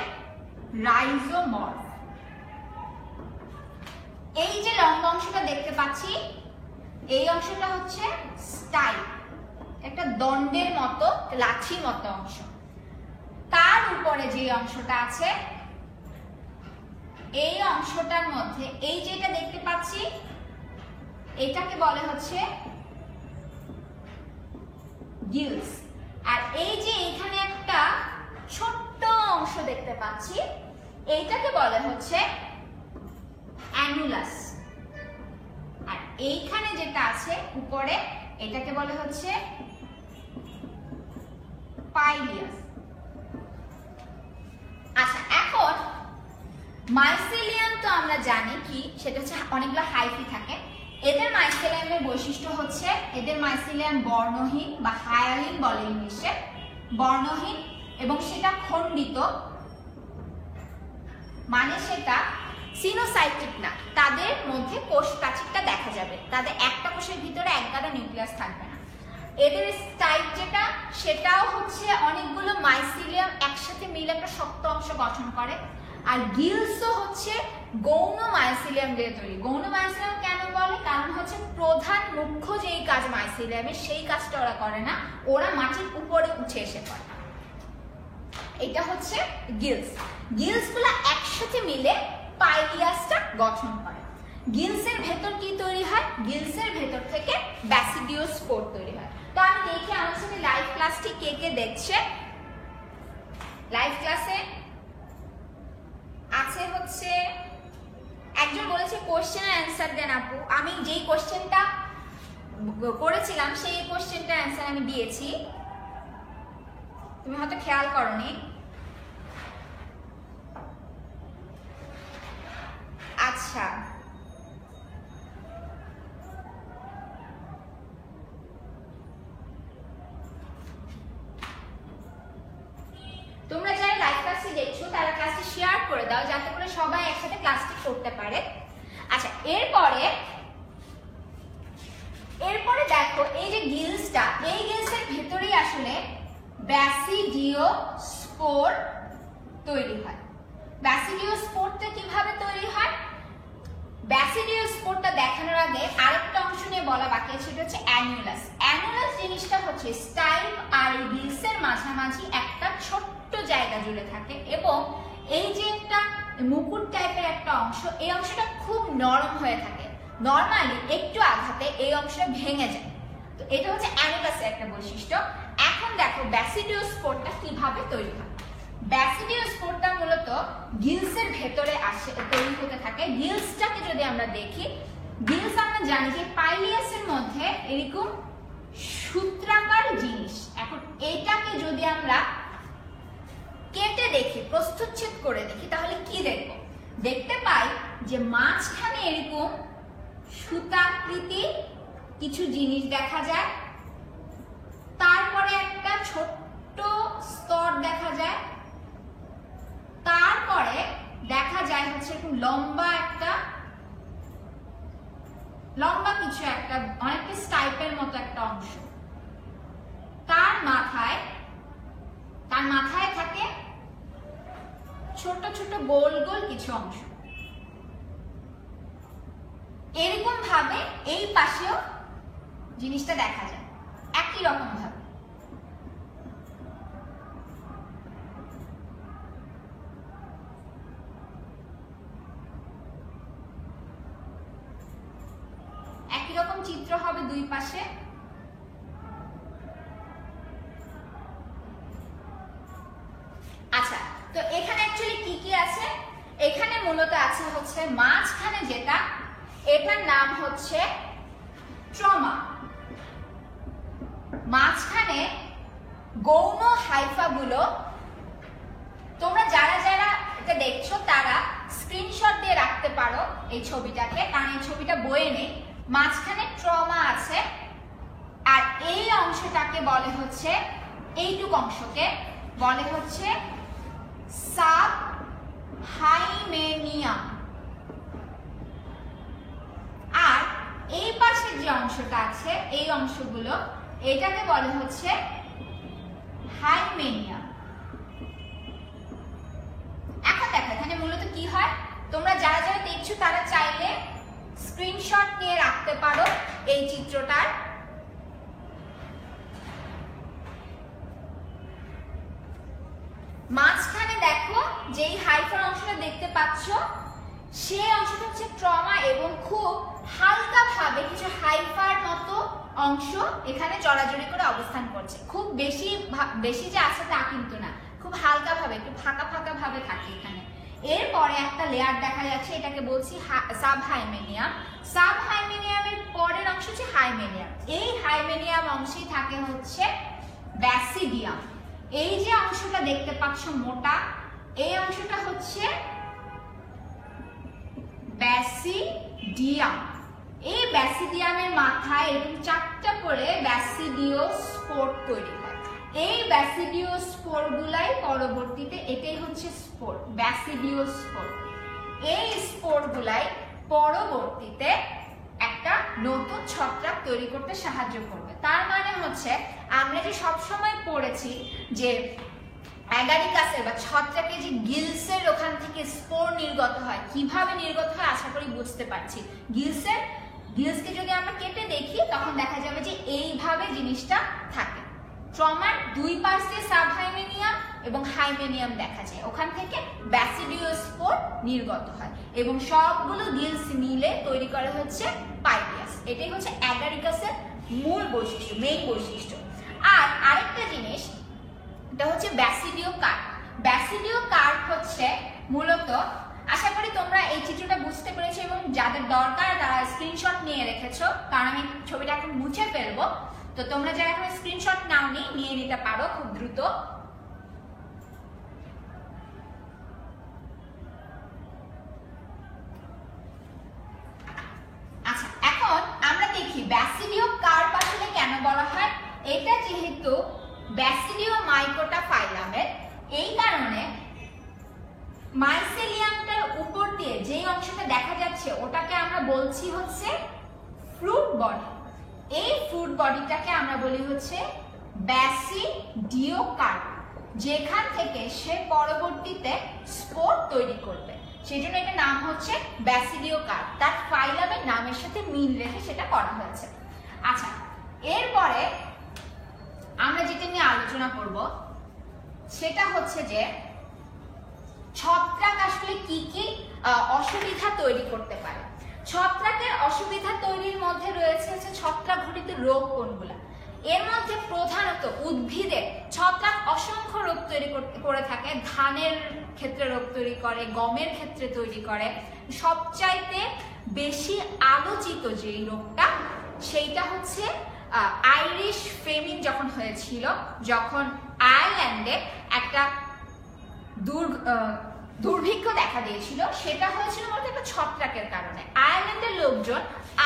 রাইজোমর্ফ। এই যে লম্বা অংশটা দেখতে পাচ্ছি, এই অংশটা হচ্ছে স্টাইল, একটা দণ্ডের মতো লাঠির মতো অংশ। তার উপরে যে অংশটা আছে, এই অংশটার মধ্যে এই যেটা দেখতে পাচ্ছি, এটাকে বলে হচ্ছে গিলস। আর এই যে এখানে একটা ছোট্ট অংশ দেখতে পাচ্ছি, এইটাকে বলে হচ্ছে অ্যানুলাস। আর এইখানে যেটা আছে উপরে, এটাকে বলে হচ্ছে পাইলিয়াস। আচ্ছা, এখন মাইসেলিয়াম তো আমরা জানি কি, সেটা হচ্ছে অনেকগুলো হাইফি থাকে। এদের মাইসেলিয়ামের বৈশিষ্ট্য হচ্ছে এদের মাইসেলিয়াম বর্ণহীন বা হায়ালিন বলে ইংলিশে, বর্ণহীন, এবং সেটা খণ্ডিত, মানে সেটা সিনোসাইটিক না। তাদের মধ্যে কোষ প্রাচীরটা দেখা যাবে, তাদের একটা কোষের ভিতরে একগাদা নিউক্লিয়াস থাকবে না। এদের স্টাইল যেটা, সেটাও হচ্ছে অনেকগুলো মাইসেলিয়াম একসাথে মিলে একটা শক্ত অংশ গঠন করে। আর গিলসও হচ্ছে গৌণ মাইসেলিয়াম দিয়ে তৈরি। গৌণ মাইসেলিয়াম কেন বলে? কারণ হচ্ছে প্রধান মুখ্য যেই কাজ মাইসেলিয়ামের, সেই কাজটা ওরা করে না, ওরা মাটির উপরে উঠে এসে করে। এটা হচ্ছে গিলস। গিলসগুলো একসাথে মিলে পাইলিয়াসটা গঠন করে। গিলসের ভেতর কি তৈরি হয়? গিলসের ভেতর থেকে ব্যাসিডিওস্পোর তৈরি হয়। তো আমি দেখি আমার সাথে লাইভ ক্লাসটি কে কে দেখছে। লাইভ ক্লাসে আছে হচ্ছে একজন বলেছে কোশ্চেন অ্যান্সার দেন আপু। আমি যেই কোশ্চেনটা করেছিলাম সেই কোশ্চেনটার অ্যান্সার আমি দিয়েছি, তুমি হয়তো খেয়াল করনি। আচ্ছা, তোমরা যারা লাইভ ক্লাসটি দেখছো তারা ক্লাসটি শেয়ার করে দাও, যাতে করে সবাই একসাথে ক্লাসটি করতে পারে। আচ্ছা, এরপরে দেখো এই যে গিলসটা, এই গিলসের ভেতরেই আসলে ব্যাসিডিওস্পোর তৈরি হয়। ব্যাসিডিওস্পোরটা কিভাবে তৈরি হয়? ব্যাসিডিওস্পোরটা দেখানোর আগে আরেকটা অংশ নিয়ে বলা বাকি আছে, সেটা হচ্ছে অ্যানুলাস। অ্যানুলাস জিনিসটা হচ্ছে স্টাইল আর গিলসের মাঝামাঝি একটা ছোট্ট জায়গা জুড়ে থাকে, এবং এই যে একটা মুকুট টাইপের একটা অংশ, এই অংশটা খুব নরম হয়ে থাকে। নরমালি একটু আঘাতে এই অংশটা ভেঙে যায়। তো এটা হচ্ছে অ্যানুলাসের একটা বৈশিষ্ট্য। এখন দেখো ব্যাসিডিওস্পোরটা কিভাবে তৈরি হয়। ব্যাসিডিওস্পোরটা মূলত গিলসের ভেতরে আসে, তৈরি হতে থাকে। গিলসটাকে যদি আমরা দেখি, গিলস আমরা জানি যে পাইলিয়াসের মধ্যে এরকম সূত্রাকার জিনিস। এখন এটাকে যদি আমরা কেটে দেখি, প্রস্থচ্ছেদ করে দেখি, তাহলে কি দেখব? দেখতে পাই যে মাঝখানে এরকম সুতাকৃতি কিছু জিনিস দেখা যায়, তারপরে একটা ছোট্ট স্তর দেখা যায়, তারপরে দেখা যায় হচ্ছে এরকম লম্বা কিছু একটা, অনেকটা স্টাইপের মতো একটা অংশ। তার মাথায় থাকে ছোট ছোট গোল গোল কিছু অংশ। এরকম ভাবে এই পাশেও জিনিসটা দেখা যায় একই রকম ভাবে। একই রকম চিত্র হবে দুই পাশে। আচ্ছা, তো এখানে অ্যাকচুয়ালি কি কি আছে? এখানে মূলত আছে হচ্ছে মাঝখানে যেটা, এটার নাম হচ্ছে ট্রমা। মাঝখানে গৌণ হাইফাগুলো, তোমরা যারা যারা এটা দেখছো তারা স্ক্রিনশট দিয়ে রাখতে পারো এই ছবিটাকে, কারণ এই ছবিটা বইয়ে নেই। মাঝখানে ট্রমা আছে, আর এই অংশটাকে বলে হচ্ছে, এইটুক অংশকে বলে হচ্ছে সাবহাইমেনিয়াম। আর এই পাশের যে অংশটা আছে, এই অংশগুলো, এটাকে বলে হচ্ছে হাইমেনিয়াম। এখন দেখো এখানে মূলত কি হয়, তোমরা যারা যারা দেখছো তারা চাইলে স্ক্রিনশট নিয়ে রাখতে পারো এই চিত্রটার। মাঝখানে দেখো যেই হাইফার অংশটা দেখতে পাচ্ছ, সেই অংশটা হচ্ছে ট্রমা, এবং খুব হালকা ভাবে কিছু হাইফার মতো অংশ এখানে জড়াজড়ি করে অবস্থান করছে। খুব বেশি যে আছে তা কিন্তু না, খুব হালকা ভাবে, একটু ফাঁকা ফাঁকা ভাবে থাকে এখানে। এরপরে একটা লেয়ার দেখা যাচ্ছে, এটাকে বলছি সাবহাইমেনিয়াম। সাবহাইমেনিয়ামের পরের অংশ হচ্ছে হাইমেনিয়াম। এই হাইমেনিয়াম অংশেই থাকে হচ্ছে ব্যাসিডিয়াম। এই যে অংশটা দেখতে পাচ্ছ মোটা, এই অংশটা হচ্ছে ব্যাসিডিয়াম। এই ব্যাসিডিয়ামের মাথায় এরকম 4টা করে ব্যাসিডিওস্পোর তৈরি হয়। এই ব্যাসিডিওস্পোর গুলাই পরবর্তীতে, এটাই হচ্ছে স্পোর, ব্যাসিডিওস্পোর। এই স্পোর গুলাই পরবর্তীতে একটা নতুন ছত্রাক তৈরি করতে সাহায্য করবে। তার মানে হচ্ছে আমরা যে সবসময় পড়েছি যে অ্যাগারিকাসের বা ছত্রাকের যে গিলসের ওখান থেকে স্পোর নির্গত হয়, কিভাবে নির্গত হয় আশা করি বুঝতে পারছি। গিলসকে যদি আমরা কেটে দেখি তখন দেখা যাবে যে এইভাবে জিনিসটা থাকে। ট্রমার দুই পাশে সাবহাইমেনিয়াম এবং হাইমেনিয়াম দেখা যায়, ওখান থেকে ব্যাসিডিওস্পোর নির্গত হয় এবং সবগুলো গিলস মিলে তৈরি করা হচ্ছে পাইপিয়াস। এটাই হচ্ছে অ্যাগারিকাসের মূল বৈশিষ্ট্য, মেইন বৈশিষ্ট্য। আর আরেকটা জিনিস, এটা হচ্ছে ব্যাসিডিও কার্প। ব্যাসিডিও কার্প হচ্ছে মূলত, আশা করি তোমরা এই চিত্রটা বুঝতে পেরেছো এবং যাদের দরকার তারা স্ক্রিনশট নিয়ে রেখেছো, কারণ আমি ছবিটা এখন মুছে ফেলবো। তো তোমরা যারা এখন স্ক্রিনশট নাওনি নিয়ে নিতে পারো খুব দ্রুত। আচ্ছা, এখন আমরা দেখি ব্যাসিডিও কার্প আসলে কেন বলা হয়। এটা যেহেতু ব্যাসিডিও মাইকোটা ফাইলামের, এই কারণে মাইসেলিয়ামটার উপর দিয়ে যে অংশটা দেখা যাচ্ছে ওটাকে আমরা বলছি হচ্ছে ফ্রুট বডি। এই ফ্রুট বডিটাকে আমরা বলি হচ্ছে ব্যাসিডিও কার্প, যেখান থেকে সে পরবর্তীতে স্পোর তৈরি করবে, সেই জন্য এটা নাম হচ্ছে ব্যাসিডিও কার্প। তার ফাইলামের নামের সাথে মিল রেখে সেটা করা হয়েছে। আচ্ছা, এরপরে আমরা যেটা নিয়ে আলোচনা করব সেটা হচ্ছে যে ছত্রাক আসলে কি কি অসুবিধা তৈরি করতে পারে। ছত্রাকের অসুবিধা তৈরির মধ্যে রয়েছে ছত্রাক ঘটিত রোগ কোনগুলা। এর মধ্যে প্রধানত উদ্ভিদে ছত্রাক অসংখ্য রোগ তৈরি করে থাকে। ধানের ক্ষেত্রে রোগ তৈরি করে, গমের ক্ষেত্রে তৈরি করে। সবচাইতে বেশি আলোচিত যে রোগটা সেইটা হচ্ছে আইরিশ ফেমিন যখন হয়েছিল, যখন আয়ারল্যান্ডে একটা দুর্ভিক্ষ দেখা দিয়েছিল, সেটা হয়েছিল মূলত একটা ছত্রাকের কারণে। আয়ারল্যান্ডের লোকজন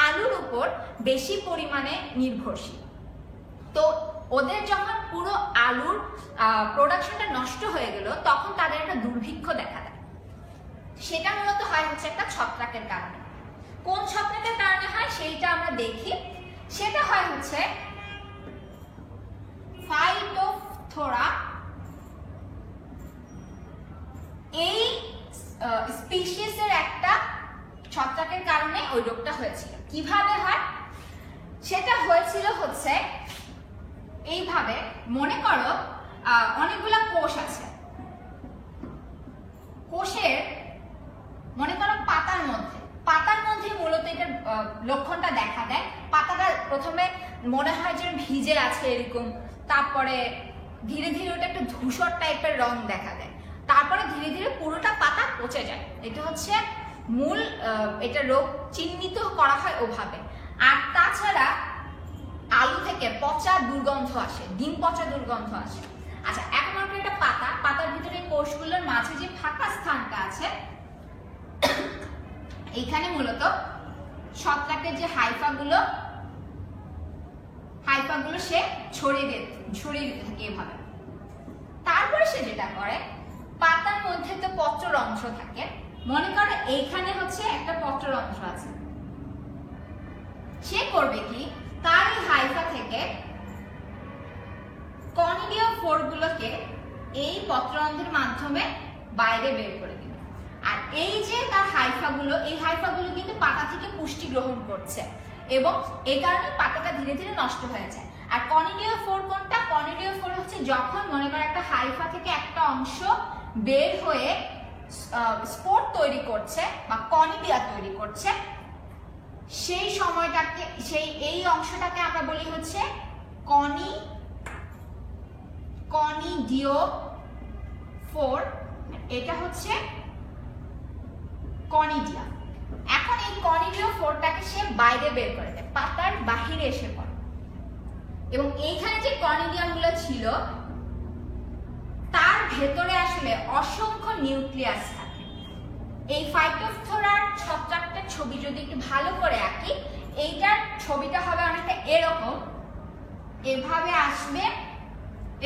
আলুর উপর বেশি পরিমাণে নির্ভরশীল, তো ওদের যখন পুরো আলুর প্রোডাকশনটা নষ্ট হয়ে গেল তখন তাদের একটা দুর্ভিক্ষ দেখা দেয়। সেটা মূলত হয় হচ্ছে একটা ছত্রাকের কারণে। কোন ছত্রাকের কারণে হয় সেইটা আমরা দেখি। সেটা হয় হচ্ছে ফাইটোফথোরা। এই স্পিসিসের একটা ছত্রাকের কারণে ওই রোগটা হয়েছিল। কিভাবে হয় সেটা হয়েছিল হচ্ছে এইভাবে, মনে করো অনেকগুলো কোষ আছে, কোষের মনে করো পাতার মধ্যে মূলত এটার লক্ষণটা দেখা দেয়। পাতাটা প্রথমে মনে হয় যে ভিজে আছে এরকম, তারপরে ধীরে ধীরে ওটা একটা ধূসর টাইপের রং দেখা দেয়, তারপরে ধীরে ধীরে পুরোটা পাতা পচে যায়। এটা হচ্ছে মূল, এটা রোগ চিহ্নিত করা হয় ওভাবে। আর তাছাড়া আলু থেকে পচা দুর্গন্ধ আসে, ডিম পচা দুর্গন্ধ আসে। আচ্ছা, এখন আমরা একটা পাতার ভিতরে কোষগুলোর মাঝে যে ফাঁকা স্থানটা আছে, এখানে মূলত ছত্রাকের যে হাইফাগুলো সে ছড়িয়ে দিতে থাকে এভাবে। তারপরে সে যেটা করে, পাতার মধ্যে তো পত্রর অংশ থাকে, মনে করো এইখানে হচ্ছে একটা পত্রর অংশ আছে, সে করবে কি, তার এই হাইফা থেকে কনিডিওফোরগুলোকে এই পত্ররন্ধ্রের মাধ্যমে বাইরে বের করে দিবে। আর এই যে তার হাইফাগুলো, এই হাইফাগুলো কিন্তু পাতা থেকে পুষ্টি গ্রহণ করছে এবং এই কারণে পাতাটা ধীরে ধীরে নষ্ট হয়ে যায়। আর কনিডিওফোর কোনটা? কনিডিওফোর হচ্ছে যখন মনে করো একটা হাইফা থেকে একটা অংশ বের হয়ে স্পোর তৈরি করছে বা কনিডিয়া তৈরি করছে, সেই সময়টাকে, এই অংশটাকে আমরা বলি হচ্ছে কনিডিওফোর, এটা হচ্ছে কনিডিয়া। এখন এই কনিডিওফোরটাকে সে বাইরে বের করে দেয়, পাতার বাহিরে এসে পড়ে এবং এইখানে যে কনিডিয়ামগুলো ছিল তার ভেতরে আসলে অসংখ্য নিউক্লিয়াস থাকে। এই ফাইটোফথোরার ছত্রাকটার ছবি যদি একটু ভালো করে আঁকি, এইটার ছবিটা হবে অনেকটা এরকম, এভাবে আসবে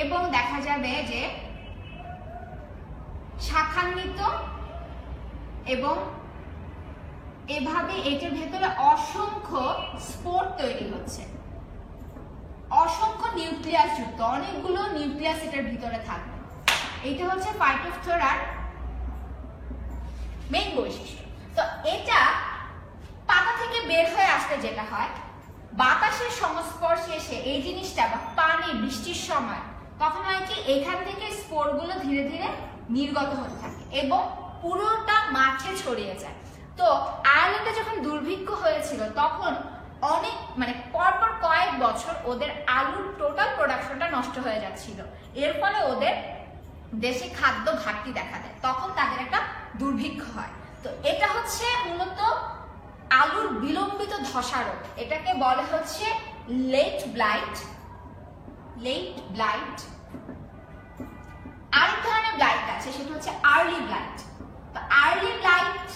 এবং দেখা যাবে যে শাখান্বিত এবং এভাবে এটার ভেতরে অসংখ্য স্পোর তৈরি হচ্ছে, অসংখ্য নিউক্লিয়াস যুক্ত, অনেকগুলো নিউক্লিয়াস এটার ভিতরে থাকবে। এটা হচ্ছে ফাইটোফথোরার মেইন বৈশিষ্ট্য। তো এটা পাতা থেকে বের হয়ে আসলে যেটা হয়, বাতাসের সংস্পর্শে এসে এই জিনিসটা বা পানি, বৃষ্টির সময় তখন হয় কি, এখান থেকে স্পোরগুলো ধীরে ধীরে নির্গত হতে থাকে এবং পুরোটা মাঠে ছড়িয়ে যায়। তো আয়ারল্যান্ডে যখন দুর্ভিক্ষ হয়েছিল তখন অনেক পরপর কয়েক বছর ওদের আলুর টোটাল প্রোডাকশনটা নষ্ট হয়ে যাচ্ছিল, এর ফলে ওদের দেশে খাদ্য ঘাটতি দেখা দেয়, তখন তাদের একটা দুর্ভিক্ষ হয়। তো এটা হচ্ছে মূলত আলুর বিলম্বিত ধসা রোগ, এটাকে বলে হচ্ছে লেট ব্লাইট। আরেক ধরনের ব্লাইট আছে, সেটা হচ্ছে আর্লি ব্লাইট। তো আর্লি ব্লাইট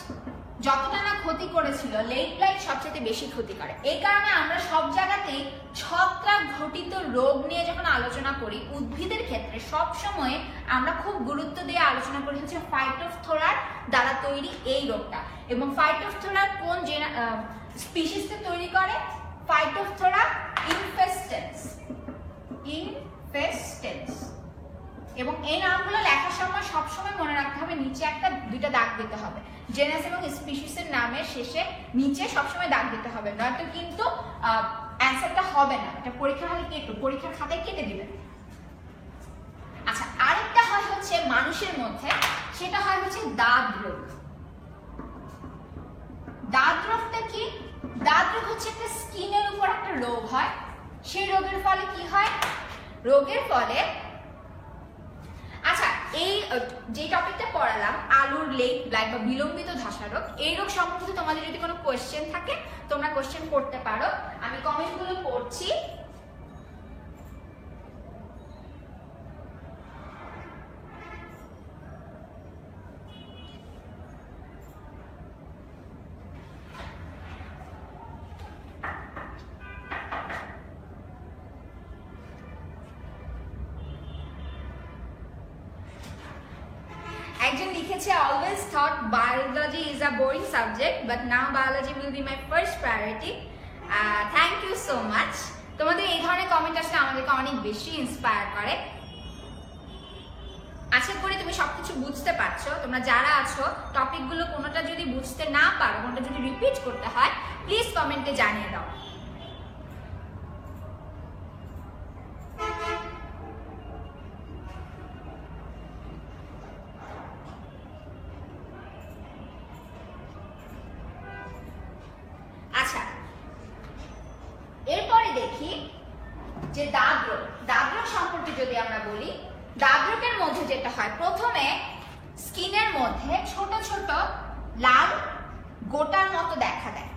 যতটা না ক্ষতি করেছিল, লেট ব্লাইট সবচেয়ে বেশি ক্ষতি করে। এই কারণে আমরা সব জায়গাতেই ছত্রাক ঘটিত রোগ নিয়ে যখন আলোচনা করি, উদ্ভিদের ক্ষেত্রে সব সময় আমরা খুব গুরুত্ব দিয়ে আলোচনা করি হচ্ছে ফাইটোফথোরার দ্বারা তৈরি এই রোগটা। এবং ফাইটোফথোরার কোন স্পিসিসকে তৈরি করে? ফাইটোফথোরা ইনফেস্টেন্স। এবং এই নামগুলো লেখার সময় সবসময় মনে রাখতে হবে, নিচে একটা দুইটা দাগ দিতে হবে, জেনাস এবং স্পিসিসের নামের শেষে নিচে সবসময় দাগ দিতে হবে, নয়তো কিন্তু অ্যান্সারটা হবে না, এটা পরীক্ষার হলে পরীক্ষার খাতায় কেটে দিবেন। আচ্ছা, আরেকটা হয় হচ্ছে মানুষের মধ্যে, সেটা হয় হচ্ছে দাঁত রোগ। দাঁত রোগটা কি? দাঁত রোগ হচ্ছে একটা স্কিনের উপর একটা রোগ হয়। সেই রোগের ফলে কি হয়? রোগের ফলে, আচ্ছা, এই যে টপিকটা পড়ালাম আলুর লেট ব্লাইট বা বিলম্বিত ধসা রোগ, এই রোগ সম্পর্কিত তোমাদের যদি কোনো কোয়েশ্চেন থাকে তোমরা কোয়েশ্চেন করতে পারো, আমি কমেন্টগুলো পড়ছি। একজন লিখেছে, always thought biology is a boring subject but now biology will be my first priority. Thank you so much. তোমাদের এই ধরনের কমেন্ট আসলে আমাদেরকে অনেক বেশি ইন্সপায়ার করে। আশা করি তুমি সবকিছু বুঝতে পারছো। তোমরা যারা আছো, টপিকগুলো কোনোটা যদি বুঝতে না পারো, কোনোটা যদি রিপিট করতে হয়, প্লিজ কমেন্টে জানিয়ে দাও। এরপরে দেখি যে দাঁত রোগ সম্পর্কে যদি আমরা বলি, দাঁত রোগের মধ্যে যেটা হয়, প্রথমে স্কিনের মধ্যে ছোট ছোট লাল গোটার মতো দেখা দেয়।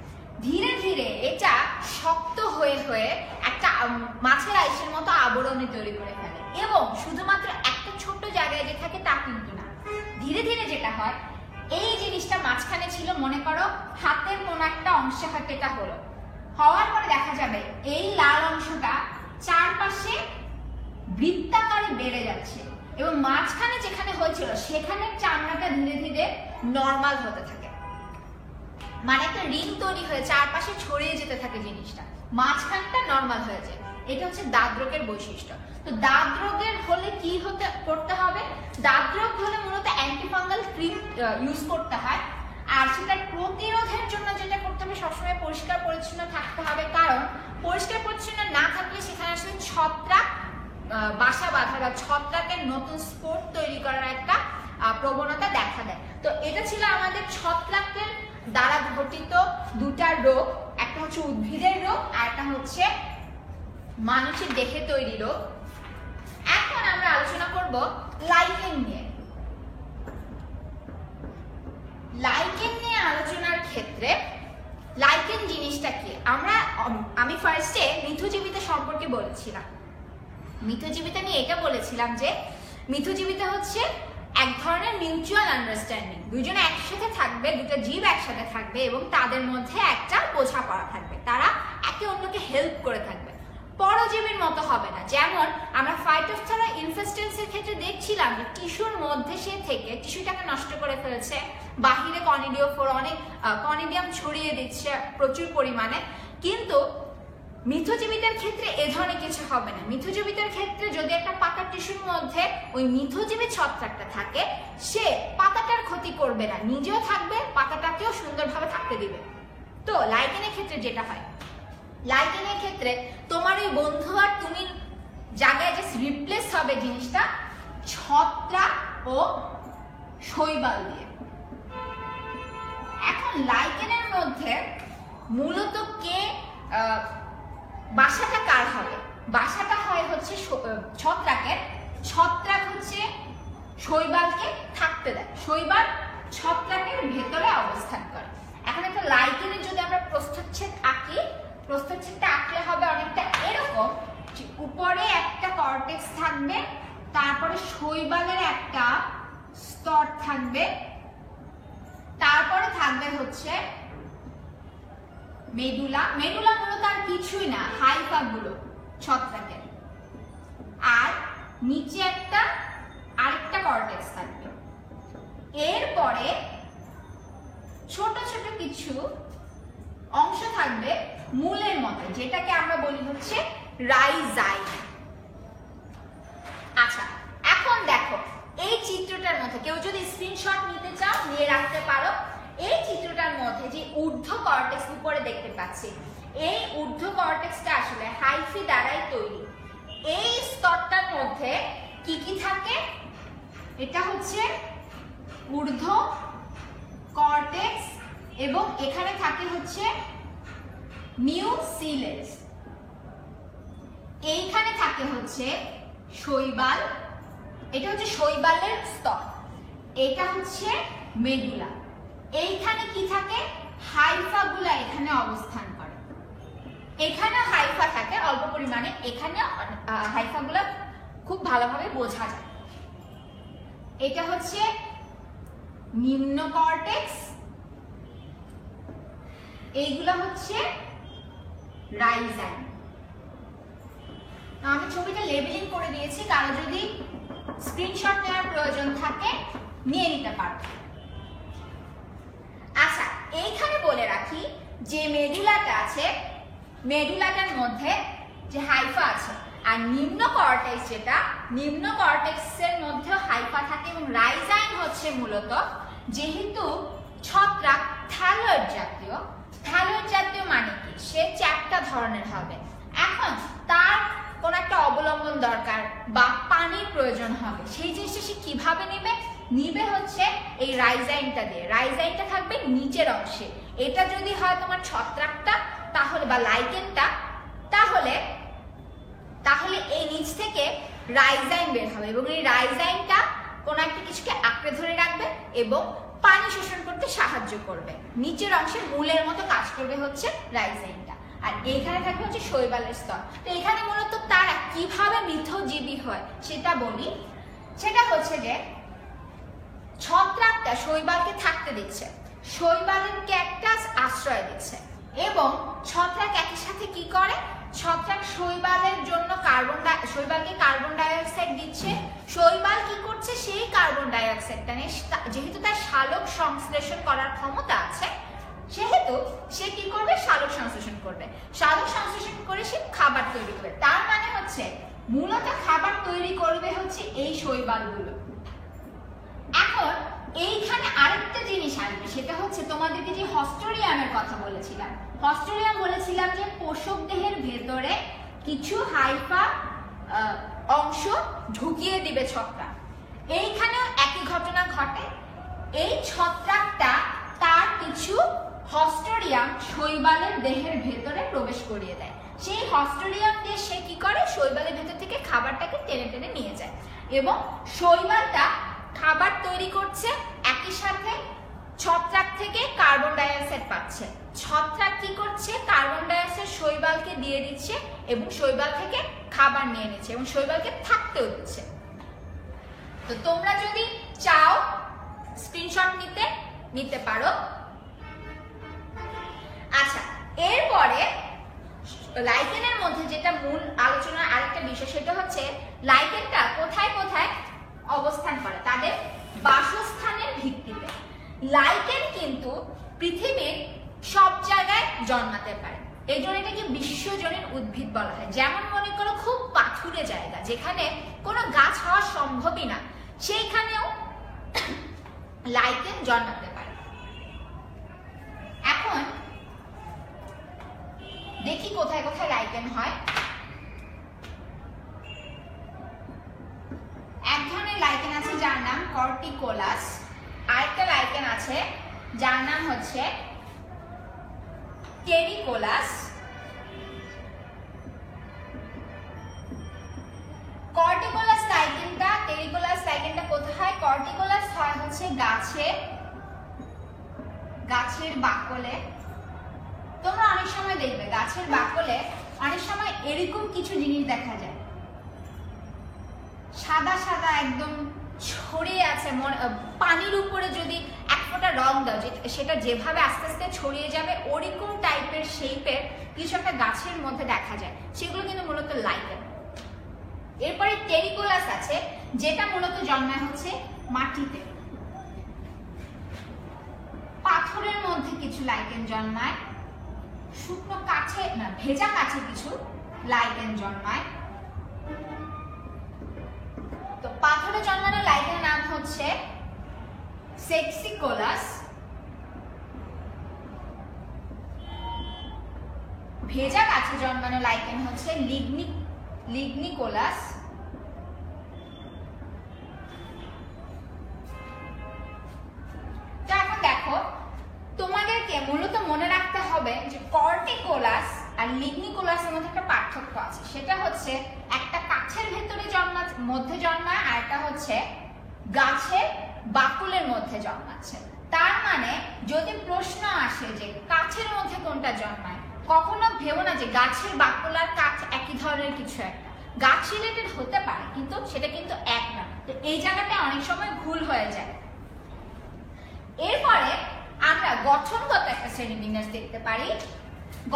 ধীরে ধীরে এটা শক্ত হয়ে হয়ে একটা মাছের আইসের মতো আবরণী তৈরি করে ফেলে, এবং শুধুমাত্র একটা ছোট্ট জায়গায় যে থাকে তা কিন্তু না। ধীরে ধীরে যেটা হয়, এই জিনিসটা মাঝখানে ছিল, মনে করো হাতের কোন একটা অংশে হয়তো এটা হলো, হওয়ার পরে দেখা যাবে এই লাল অংশটা চারপাশে বৃত্তাকারে বেড়ে যাচ্ছে, এবং মাঝখানে যেখানে হয়েছিল সেখানে চামড়াটা ধীরে ধীরে নর্মাল হতে থাকে, মানে একটা রিং তৈরি হয়ে চারপাশে ছড়িয়ে যেতে থাকে জিনিসটা, মাঝখানটা নর্মাল হয়ে যায়। এটা হচ্ছে দাঁত রোগের বৈশিষ্ট্য। তো দাঁত রোগের হলে কি করতে হবে? দাঁত রোগ হলে মূলত অ্যান্টিফাঙ্গাল ক্রিম ইউজ করতে হয়, আর সেটা প্রতিরোধের জন্য যেটা করতে হবে, সবসময় পরিষ্কার পরিচ্ছন্ন থাকতে হবে, কারণ পরিষ্কার পরিচ্ছন্ন না থাকলে সেখানে আসলে ছত্রাক বাসা বাঁধা বা ছত্রাকের নতুন স্পোর তৈরি করার একটা প্রবণতা দেখা দেয়। তো এটা ছিল আমাদের ছত্রাকের দ্বারা ঘটিত দুটা রোগ, একটা হচ্ছে উদ্ভিদের রোগ আর একটা হচ্ছে মানুষের দেহে তৈরি রোগ। এখন আমরা আলোচনা করব লাইকেন নিয়ে। লাইকেন নিয়ে আলোচনার ক্ষেত্রে লাইকেন জিনিসটা কি, আমি ফার্স্টে মিথুজীবিতা সম্পর্কে বলেছিলাম। মিথুজীবিতা নিয়ে এটা বলেছিলাম যে মিথুজীবিতা হচ্ছে এক ধরনের মিউচুয়াল আন্ডারস্ট্যান্ডিং, দুজনে একসাথে থাকবে, দুটো জীব একসাথে থাকবে এবং তাদের মধ্যে একটা বোঝাপড়া থাকবে, তারা একে অন্যকে হেল্প করে থাকবে, পরজীবীর মতো হবে না। যেমন আমরা ফাইটোপথেরা ইনফেস্টেন্সের ক্ষেত্রে দেখছিলাম যে টিস্যুর মধ্যে সে থেকে টিস্যুটাকে নষ্ট করে ফেলছে, বাহিরে কনিডিওফোর অনেক কনিডিয়াম ছড়িয়ে দিচ্ছে প্রচুর পরিমাণে, কিন্তু মিথুজীবিতার ক্ষেত্রে এ ধরনের কিছু হবে না। মিথুজীবিতার ক্ষেত্রে যদি একটা পাতার টিস্যুর মধ্যে ওই মিথুজীবী ছত্রাকটা থাকে, সে পাতাটার ক্ষতি করবে না, নিজেও থাকবে, পাতাটাকেও সুন্দরভাবে থাকতে দিবে। তো লাইকেনের ক্ষেত্রে যেটা হয়, লাইকেনের ক্ষেত্রে তোমার ওই বন্ধু আর তুমি জায়গায় যে রিপ্লেস হবে জিনিসটা ছত্রাক ও শৈবাল দিয়ে। এখন লাইকেনের মধ্যে মূলত কে বাসাটা কার হবে? বাসাটা হয় হচ্ছে ছত্রাকের, ছত্রাক হচ্ছে শৈবালকে থাকতে দেয়, শৈবাল ছত্রাকের ভেতরে অবস্থান করে। এখন একটা লাইকেনের যদি আমরা প্রস্থচ্ছেদ আঁকি, প্রস্থচ্ছেদটা আঁকলে হবে অনেকটা এরকম, উপরে একটা কর্টেক্স থাকবে, তারপরে শৈবালের একটা স্তর থাকবে, তারপরে থাকবে হচ্ছে মেডুলা। মেডুলা মূলত আর কিছুই না, হাইফা গুলো ছত্রাকের, আর নিচে একটা আরেকটা কর্টেক্স থাকবে। এরপরে ছোট ছোট কিছু অংশ থাকবে মূলের মতো, যেটাকে আমরা বলি হচ্ছে রাইজাইম। আচ্ছা, এখন দেখো এই চিত্রটার মধ্যে কেউ যদি স্ক্রিনশট নিতে চাও নিয়ে রাখতে পারো। এই চিত্রটার মধ্যে যে ঊর্ধ্ব কর্টেক্স উপরে দেখতে পাচ্ছি, এই ঊর্ধ্ব কর্টেক্সটা আসলে হাইফি দ্বারাই তৈরি। এই স্তরটার মধ্যে কি কি থাকে? এটা হচ্ছে ঊর্ধ্ব কর্টেক্স এবং এখানে থাকে হচ্ছে মিউসিলেজ, এইখানে থাকে হচ্ছে শৈবাল, এটা হচ্ছে শৈবালের স্তর, এটা হচ্ছে মেডুলা। এইখানে কি থাকে? হাইফাগুলা এখানে অবস্থান করে, এখানে হাইফা থাকে অল্প পরিমাণে, এখানে হাইফাগুলা খুব ভালোভাবে বোঝা যায়। এটা হচ্ছে নিম্ন কর্টেক্স, এইগুলা হচ্ছে রাইজাইম। আমি ছবিটা লেবেলিং করে দিয়েছি, কারো যদি স্ক্রিনশট নেওয়ার প্রয়োজন থাকে নিয়ে নিতে পারবে। আচ্ছা, এইখানে বলে রাখি যে মেডুলাটা আছে, মেডুলাটার মধ্যে যে হাইফা আছে, আর নিম্ন কর্টেক্স যেটা, নিম্ন কর্টেক্সের মধ্যে হাইফা থাকে, এবং রাইজাইম হচ্ছে মূলত, যেহেতু ছত্রাক থ্যালয়েড জাতীয়, থ্যালয়েড জাতীয় মানে কি, সে চ্যাপ্টা ধরনের হবে। এখন তার কোন একটা অবলম্বন দরকার বা পানির প্রয়োজন হবে, সেই জিনিসটা সে কিভাবে নেবে? নিবে হচ্ছে এই রাইজাইমটা দিয়ে। রাইজাইমটা থাকবে নিচের অংশে, এটা যদি হয় তোমার ছত্রাকটা তাহলে বা লাইকেনটা, তাহলে তাহলে এই নিচ থেকে রাইজাইম বের হবে, এবং এই রাইজাইমটা কোন একটা কিছুকে আঁকড়ে ধরে রাখবে এবং পানি শোষণ করতে সাহায্য করবে। নিচের অংশে মূলের মতো কাজ করবে হচ্ছে রাইজেনটা। আর এইখানে থাকবে হচ্ছে শৈবালের স্তর। তো এখানে মূলত তারা কিভাবে মিথজীবী হয় সেটা বলি। সেটা হচ্ছে যে ছত্রাকটা শৈবালকে থাকতে দিচ্ছে, শৈবালের ক্যাকটাস আশ্রয় দিচ্ছে এবং ছত্রাক একই সাথে কি করে, ছত্রাক শৈবালের জন্য শৈবালকে কার্বন ডাই অক্সাইড দিচ্ছে। শৈবাল কি করছে, সেই কার্বন ডাই অক্সাইডটা নিয়ে, যেহেতু তার শালক সংশ্লেষণ করার ক্ষমতা আছে সেহেতু সে কি করবে, শালক সংশ্লেষণ করবে। শালক সংশ্লেষণ করে সে খাবার তৈরি করবে। তার মানে হচ্ছে মূলত খাবার তৈরি করবে হচ্ছে এই শৈবালগুলো। এখন এইখানে আরেকটা জিনিস আসবে, সেটা হচ্ছে তোমাদেরকে যে হস্টোরিয়ামের কথা বলেছিলাম, হস্টোরিয়াম বলেছিলাম যে পোষক দেহের ভেতরে কিছু হাইফা অংশ ঢুকিয়ে দিবে ছত্রাক। এইখানেও একই ঘটনা ঘটে। এই ছত্রাকটা তার কিছু হস্টোরিয়াম শৈবালের দেহের ভেতরে প্রবেশ করিয়ে দেয়। সেই হস্টোরিয়াম দিয়ে সে কি করে, শৈবালের ভেতর থেকে খাবারটাকে টেনে টেনে নিয়ে যায় এবং শৈবালটা খাবার তৈরি করছে, একই সাথে ছত্রাক থেকে কার্বন ডাই অক্সাইড পাচ্ছে। ছত্রাক কি করছে, কার্বন ডাই অক্সাইড শৈবালকে দিয়ে দিচ্ছে এবং শৈবাল থেকে খাবার নিয়ে নিচ্ছে এবং শৈবালকে থাকতেও দিচ্ছে। তো তোমরা যদি চাও স্ক্রিনশট নিতে পারো। আচ্ছা, এরপরে লাইকেনের মধ্যে যেটা মূল আলোচনার আরেকটা বিষয়, সেটা হচ্ছে লাইকেনটা কোথায় কোথায় অবস্থান করে, তাদের বাসস্থানের ভিত্তিতে। লাইকেন কিন্তু পৃথিবীর সব জায়গায় জন্মাতে পারে, এই জন্য এটাকে বিশ্বজনীন উদ্ভিদ বলা হয়। যেমন মনে করো খুব পাথুরে জায়গা যেখানে কোনো গাছ হওয়া সম্ভবই না, সেইখানেও লাইকেন জন্মাতে পারে। এখন দেখি কোথায় কোথায় লাইকেন হয়। এক ধরনের লাইকেন আছে যার নাম কর্টিকোলাস, আরেকটা লাইকেন আছে যার নাম হচ্ছে টেরিকোলাস। কর্টিকোলাস লাইকেনটা কোথায়, কর্টিকোলাস হয় হচ্ছে গাছের বাকলে। তোমরা অনেক সময় দেখবে গাছের বাকলে অনেক সময় এরকম কিছু জিনিস দেখা যায়, সাদা সাদা একদম ছড়িয়ে আছে। পানির উপরে যদি এক ফোঁটা রং দাও, সেটা যেভাবে আস্তে আস্তে ছড়িয়ে যাবে ওরকম টাইপের শেপের কিছু একটা গাছের মধ্যে দেখা যায়, সেগুলো কিন্তু মূলত লাইকেন। এরপরে টেরিকোলাস আছে, যেটা মূলত জন্মায় হচ্ছে মাটিতে, পাথরের মধ্যে কিছু লাইকেন জন্মায়, শুকনো কাছে না ভেজা কাছে কিছু লাইকেন জন্মায়। তো পাথরে জন্মানো লাইকেনের নাম হচ্ছে সেক্সিকোলাস, ভেজা গাছে জন্মানো লাইকেন হচ্ছে লিগনিকোলাস। তো এখন দেখো, তোমাদেরকে মূলত মনে রাখতে হবে যে কর্টিকোলাস আর লিগনিকোলাসের মধ্যে একটা পার্থক্য আছে। সেটা হচ্ছে একটা কাছের ভেতরে মধ্যে জন্মায় আর একটা হচ্ছে গাছের বাকুলের মধ্যে জন্মাচ্ছে। তার মানে যদি প্রশ্ন আসে যে কাছের মধ্যে কোনটা জন্মায়, কখনো ভেবো না যে গাছের বাকুল আর কাঠ একই ধরনের কিছু একটা। গাছ রিলেটেড হতে পারে কিন্তু সেটা কিন্তু এক না। তো এই জায়গাটা অনেক সময় ভুল হয়ে যায়। এরপরে আমরা গঠনগত একটা শ্রেণীবিন্যাস দেখতে পারি।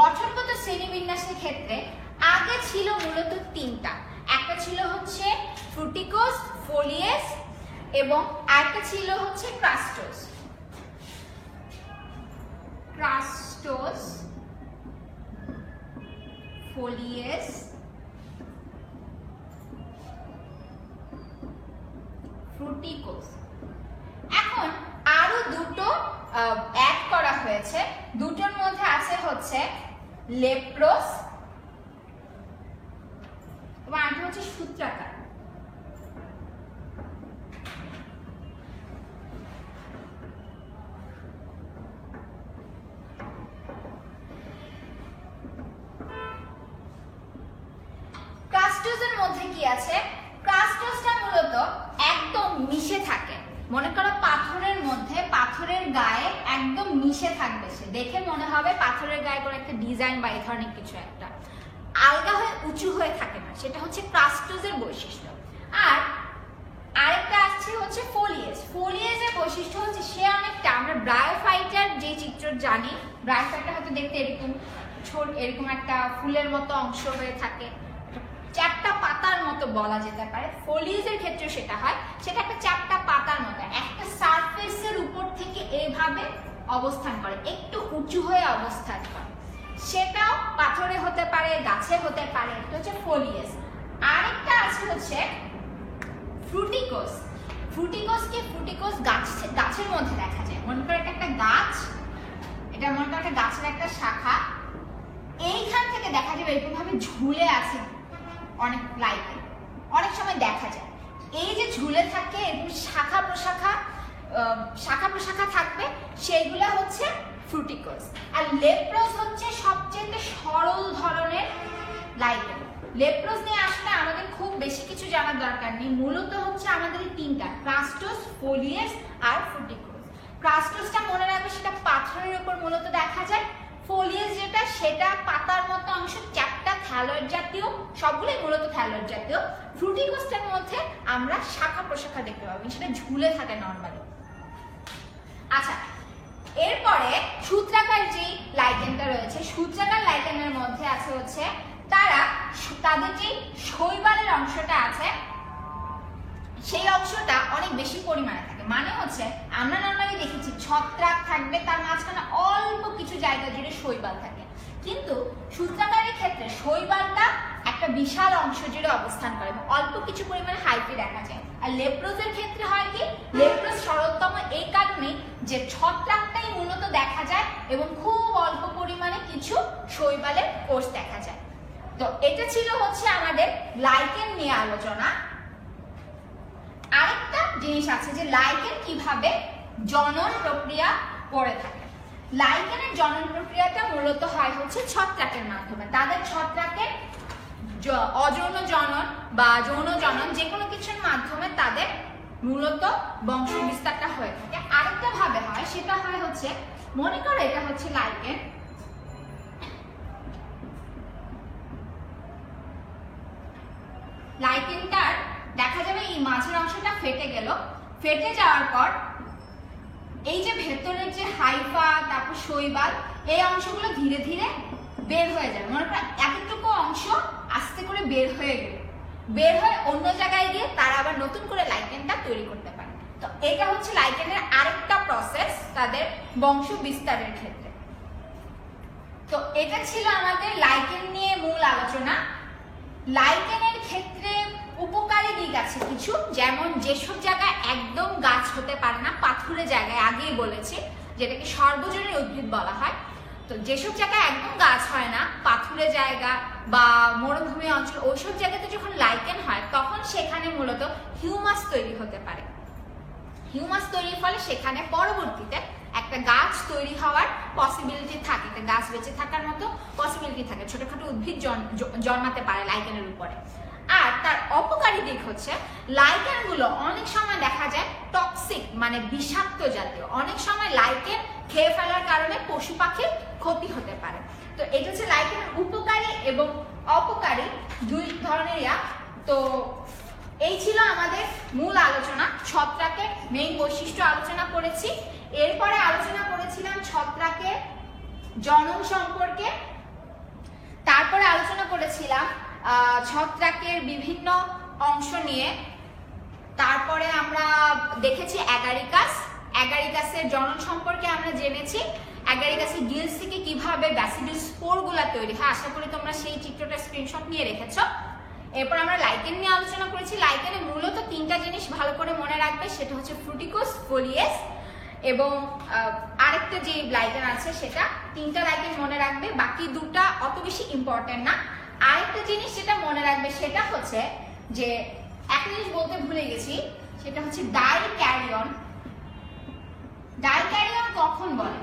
গঠনগত শ্রেণীবিন্যাসের ক্ষেত্রে আগে ছিল মূলত তিনটা, একটা ছিল হচ্ছে ফ্রুটিকোস, ফোলিয়েস এবং আরেকটা ছিল হচ্ছে ক্রাস্টোস। ফোলিয়েস, ফ্রুটিকোস। এখন আরো দুটো অ্যাড করা হয়েছে, দুটোর মধ্যে আছে হচ্ছে লেপ্রোস এবং আরেকটা হচ্ছে সূত্রাকার। ক্রাস্টোসের মধ্যে কি আছে, ক্রাস্টোসটা মূলত একদম মিশে থাকে, মনে করো পাথরের মধ্যে, পাথরের গায়ে একদম মিশে থাকবে সে, দেখে মনে হবে পাথরের গায়ে কোনো একটা ডিজাইন বা এই ধরনের কিছু একটা, আলগা হয়ে উঁচু হয়ে থাকে না, সেটা হচ্ছে ক্রাস্টোজের বৈশিষ্ট্য। আর আরেকটা আসছে হচ্ছে ফোলিয়েজ। ফোলিয়েজের বৈশিষ্ট্য হচ্ছে সে অনেকটা, আমরা ব্রায়োফাইটার যে চিত্র জানি, ব্রায়োফাইটা হয়তো দেখতে এরকম ছোট, এরকম একটা ফুলের মতো অংশ হয়ে থাকে, চারটা পাতার মতো বলা যেতে পারে। ফোলিয়েজের ক্ষেত্রে সেটা হয়, সেটা একটা চারটা পাতার মতো একটা সারফেসের উপর থেকে এইভাবে অবস্থান করে, একটু উঁচু হয়ে অবস্থান করে, সেটাও পাথরে হতে পারে, গাছে হতে পারে, এটা হচ্ছে ফোলিয়েজ। আরেকটা আছে হচ্ছে ফ্রুটিকোজ। ফ্রুটিকোজকে, ফ্রুটিকোজ গাছের মধ্যে দেখা যায়। মনে করো এটা একটা গাছ, এটা মনে করো একটা গাছের একটা শাখা, এইখান থেকে দেখা যাবে এরকম ভাবে ঝুলে আছে অনেক লাইকেন, অনেক সময় দেখা যায় এই যে ঝুলে থাকে, এরকম শাখা প্রশাখা থাকবে, সেইগুলা হচ্ছে ফ্রুটিকোজ। আর লেপ্রোজ হচ্ছে সবচেয়ে সরল ধরনের লাইকেন। লেপ্রোজ নিয়ে আসলে আমাদের খুব বেশি কিছু জানার দরকার নেই, মূলত হচ্ছে আমাদের এই তিনটা, ক্রাস্টোস, ফোলিয়েজ আর ফ্রুটিকোজ। ক্রাস্টোসটা মনে রাখবে, সেটা পাথরের উপর মূলত দেখা যায়। ফোলিয়েজ যেটা, সেটা পাতার মতো অংশ, চারটা থ্যালয়েড জাতীয়, সবগুলোই মূলত থ্যালয়েড জাতীয়। ফ্রুটিকোজটার মধ্যে আমরা শাখা প্রশাখা দেখতে পাবো, সেটা ঝুলে থাকে নরমালি। আচ্ছা, এরপরে সূত্রাকার যে লাইকেনটা রয়েছে, সূত্রাকার লাইকেনের মধ্যে আছে হচ্ছে তাদের যে শৈবালের অংশটা আছে, সেই অংশটা অনেক বেশি পরিমাণে থাকে। মানে হচ্ছে আমরা নরমালি দেখেছি ছত্রাক থাকবে, তার মাঝখানে অল্প কিছু জায়গা জুড়ে শৈবাল থাকে, কিন্তু সূত্রাকারের ক্ষেত্রে শৈবালটা একটা বিশাল অংশ জুড়ে অবস্থান করে এবং অল্প কিছু পরিমাণে হাইফে দেখা যায়। আর লেপ্রোজের ক্ষেত্রে হয় কি, লেপ্রোজ সরলতম এই কারণে যে ছত্রাকটাই মূলত দেখা যায় এবং খুব অল্প পরিমাণে কিছু শৈবালের কোষ দেখা যায়। তো এটা ছিল হচ্ছে আমাদের লাইকেন নিয়ে আলোচনা। আরেকটা জিনিস আছে যে লাইকেন কিভাবে জনন প্রক্রিয়া করে থাকে। লাইকেনের জনন প্রক্রিয়াটা মূলত হয় হচ্ছে ছত্রাকের মাধ্যমে। তাদের ছত্রাকের অযৌন জনন বা যৌন জনন, যে কোনো কিছুর মাধ্যমে তাদের মূলত বংশ বিস্তারটা হয়ে থাকে। আরেকটা ভাবে হয়, সেটা হয় হচ্ছে, মনে করো এটা হচ্ছে লাইকেন, লাইকেনটার দেখা যাবে এই মাঝের অংশটা ফেটে গেল, ফেটে যাওয়ার পর এই যে ভেতরের যে হাইফা, তারপর শৈবাল, এই অংশগুলো ধীরে ধীরে বের হয়ে যায়। মনে করো এতটুকু অংশ আস্তে করে বের হয়ে গেল, বের হয়ে অন্য জায়গায় গিয়ে তারা আবার নতুন করে লাইকেনটা তৈরি করতে পারে। তো এটা হচ্ছে লাইকেনের আরেকটা প্রসেস তাদের বংশ বিস্তারের ক্ষেত্রে। তো এটা ছিল আমাদের লাইকেন নিয়ে মূল আলোচনা। লাইকেনের ক্ষেত্রে উপকারী দিক আছে কিছু, যেমন যেসব জায়গায় একদম গাছ হতে পারে না, পাথুরে জায়গায়, আগেই বলেছি যেটাকে সর্বজনীন উদ্ভিদ বলা হয়। তো যেসব জায়গায় একদম গাছ হয় না, পাথুরে জায়গা বা মরুভূমি অঞ্চল, ওইসব জায়গাতে যখন লাইকেন হয় তখন সেখানে মূলত হিউমাস তৈরি হতে পারে। হিউমাস তৈরির ফলে সেখানে পরবর্তীতে একটা গাছ তৈরি হওয়ার পসিবিলিটি থাকে, একটা গাছ বেঁচে থাকার মতো পসিবিলিটি থাকে, ছোটখাটো উদ্ভিদ জন্মাতে পারে লাইকেনের উপরে। আর তার অপকারী দিক হচ্ছে লাইকেন গুলো অনেক সময় দেখা যায় টক্সিক, মানে বিষাক্ত জাতীয়। অনেক সময় লাইকেন খেয়ে ফেলার কারণে পশু পাখির ক্ষতি হতে পারে। তো এটা হচ্ছে লাইকেনের উপকারী এবং অপকারী দুই ধরনের। তো এই ছিল আমাদের মূল আলোচনা। ছত্রাকের মেইন বৈশিষ্ট্য আলোচনা করেছি, এরপরে আলোচনা করেছিলাম ছত্রাকের জনন সম্পর্কে, তারপরে আলোচনা করেছিলাম ছত্রাকের বিভিন্ন অংশ নিয়ে, তারপরে আমরা দেখেছি অ্যাগারিকাসের জনন সম্পর্কে আমরা জেনেছি, অ্যাগারিকাসের গিলস থেকে কিভাবে ব্যাসিডাল স্পোরগুলা তৈরি হয়। আশা করি তোমরা সেই চিত্রটা স্ক্রিনশট নিয়ে রেখেছো। এরপর আমরা লাইকেন নিয়ে আলোচনা করেছি। লাইকেনে মূলত তিনটা জিনিস ভালো করে মনে রাখবে, সেটা হচ্ছে ফ্রুটিকোজ, ফোলিয়েজ এবং আরেকটা যে লাইকেন আছে সেটা। তিনটা লাইকেন মনে রাখবে, বাকি দুটা অত বেশি ইম্পর্টেন্ট না। আরেকটা জিনিস যেটা মনে রাখবে সেটা হচ্ছে যে একটা জিনিস বলতে ভুলে গেছি, সেটা হচ্ছে ডাইক্যারিয়ন। ডাইক্যারিয়ন কখন বলে?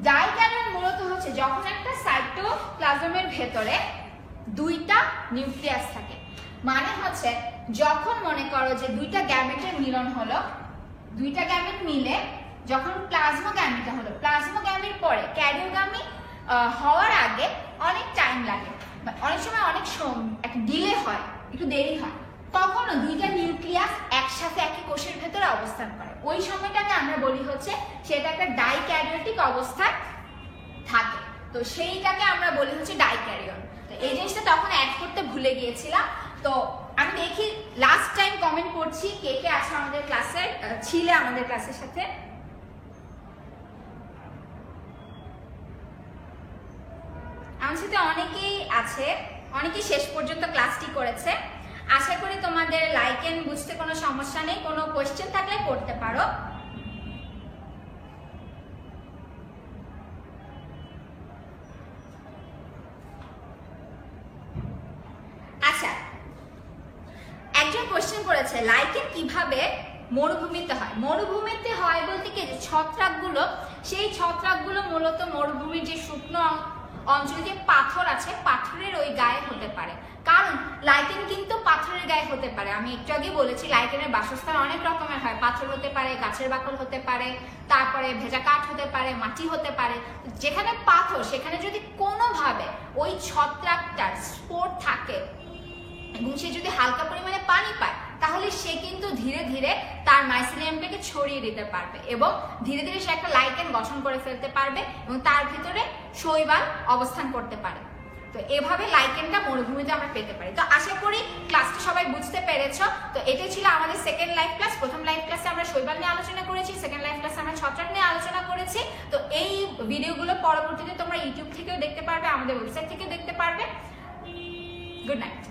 ডাইক্যারিয়ন মূলত হচ্ছে যখন একটা সাইটোপ্লাজমের ভেতরে দুইটা নিউক্লিয়াস থাকে, মানে হচ্ছে যখন মনে করো যে দুইটা গ্যামেটের মিলন হলো, দুইটা গ্যামেট মিলে যখন প্লাজমোগ্যামিটা হলো, প্লাজমোগ্যামির পরে ক্যারিওগ্যামি হওয়ার আগে অনেক টাইম লাগে, অনেক সময় অনেক একটা ডিলে হয়, একটু দেরি হয়, তখনও দুইটা নিউক্লিয়াস একসাথে একই কোষের ভেতরে অবস্থান করে। ওই সময়টাকে আমরা বলি হচ্ছে সেটা একটা ডাইক্যারিওটিক অবস্থায় থাকে, তো সেইটাকে আমরা বলি হচ্ছে ডাইক্যারিয়ন। তো এই জিনিসটা তখন অ্যাড করতে ভুলে গিয়েছিলাম। তো আমি দেখি লাস্ট টাইম কমেন্ট করছি কে কে আছে আমাদের ক্লাসে, ছিলে আমাদের ক্লাসের সাথে। আমার সাথে অনেকেই আছে, অনেকেই শেষ পর্যন্ত ক্লাসটি করেছে। আশা করি তোমাদের লাইক এন্ড বুঝতে কোনো সমস্যা নেই, কোনো কোয়েশ্চেন থাকলে করতে পারো। আচ্ছা, একজন কোয়েশ্চেন করেছে লাইকেন কিভাবে মরুভূমিতে হয়। মরুভূমিতে হয় বলতে কি, যে ছত্রাকগুলো, সেই ছত্রাকগুলো মূলত মরুভূমির যে শুকনো অঞ্চলে যে পাথর আছে, পাথরের ওই গায়ে হতে পারে। কারণ লাইকেন কিন্তু পাথরের গায়ে হতে পারে। আমি একটু আগে বলেছি লাইকেনের বাসস্থান অনেক রকমের হয়, পাথর হতে পারে, গাছের বাকল হতে পারে, তারপরে ভেজা কাঠ হতে পারে, মাটি হতে পারে। যেখানে পাথর সেখানে যদি কোনোভাবে ওই ছত্রাকটার স্পোর থাকে এবং সে যদি হালকা পরিমাণে পানি পায়, তাহলে সে কিন্তু ধীরে ধীরে তার মাইসিলিয়ামটাকে ছড়িয়ে দিতে পারবে এবং ধীরে ধীরে সে একটা লাইকেন গঠন করে ফেলতে পারবে এবং তার ভিতরে শৈবাল অবস্থান করতে পারে। তো এভাবে লাইকেনটা মরুভূমিতে আমরা পেতে পারি। তো আশা করি ক্লাসটা সবাই বুঝতে পেরেছো। তো এটাই ছিল আমাদের সেকেন্ড লাইভ ক্লাস। প্রথম লাইভ ক্লাসে আমরা শৈবাল নিয়ে আলোচনা করেছি, সেকেন্ড লাইভ ক্লাসে আমরা ছত্রাক নিয়ে আলোচনা করেছি। তো এই ভিডিওগুলো পরবর্তীতে তোমরা ইউটিউব থেকেও দেখতে পারবে, আমাদের ওয়েবসাইট থেকেও দেখতে পারবে। Good night.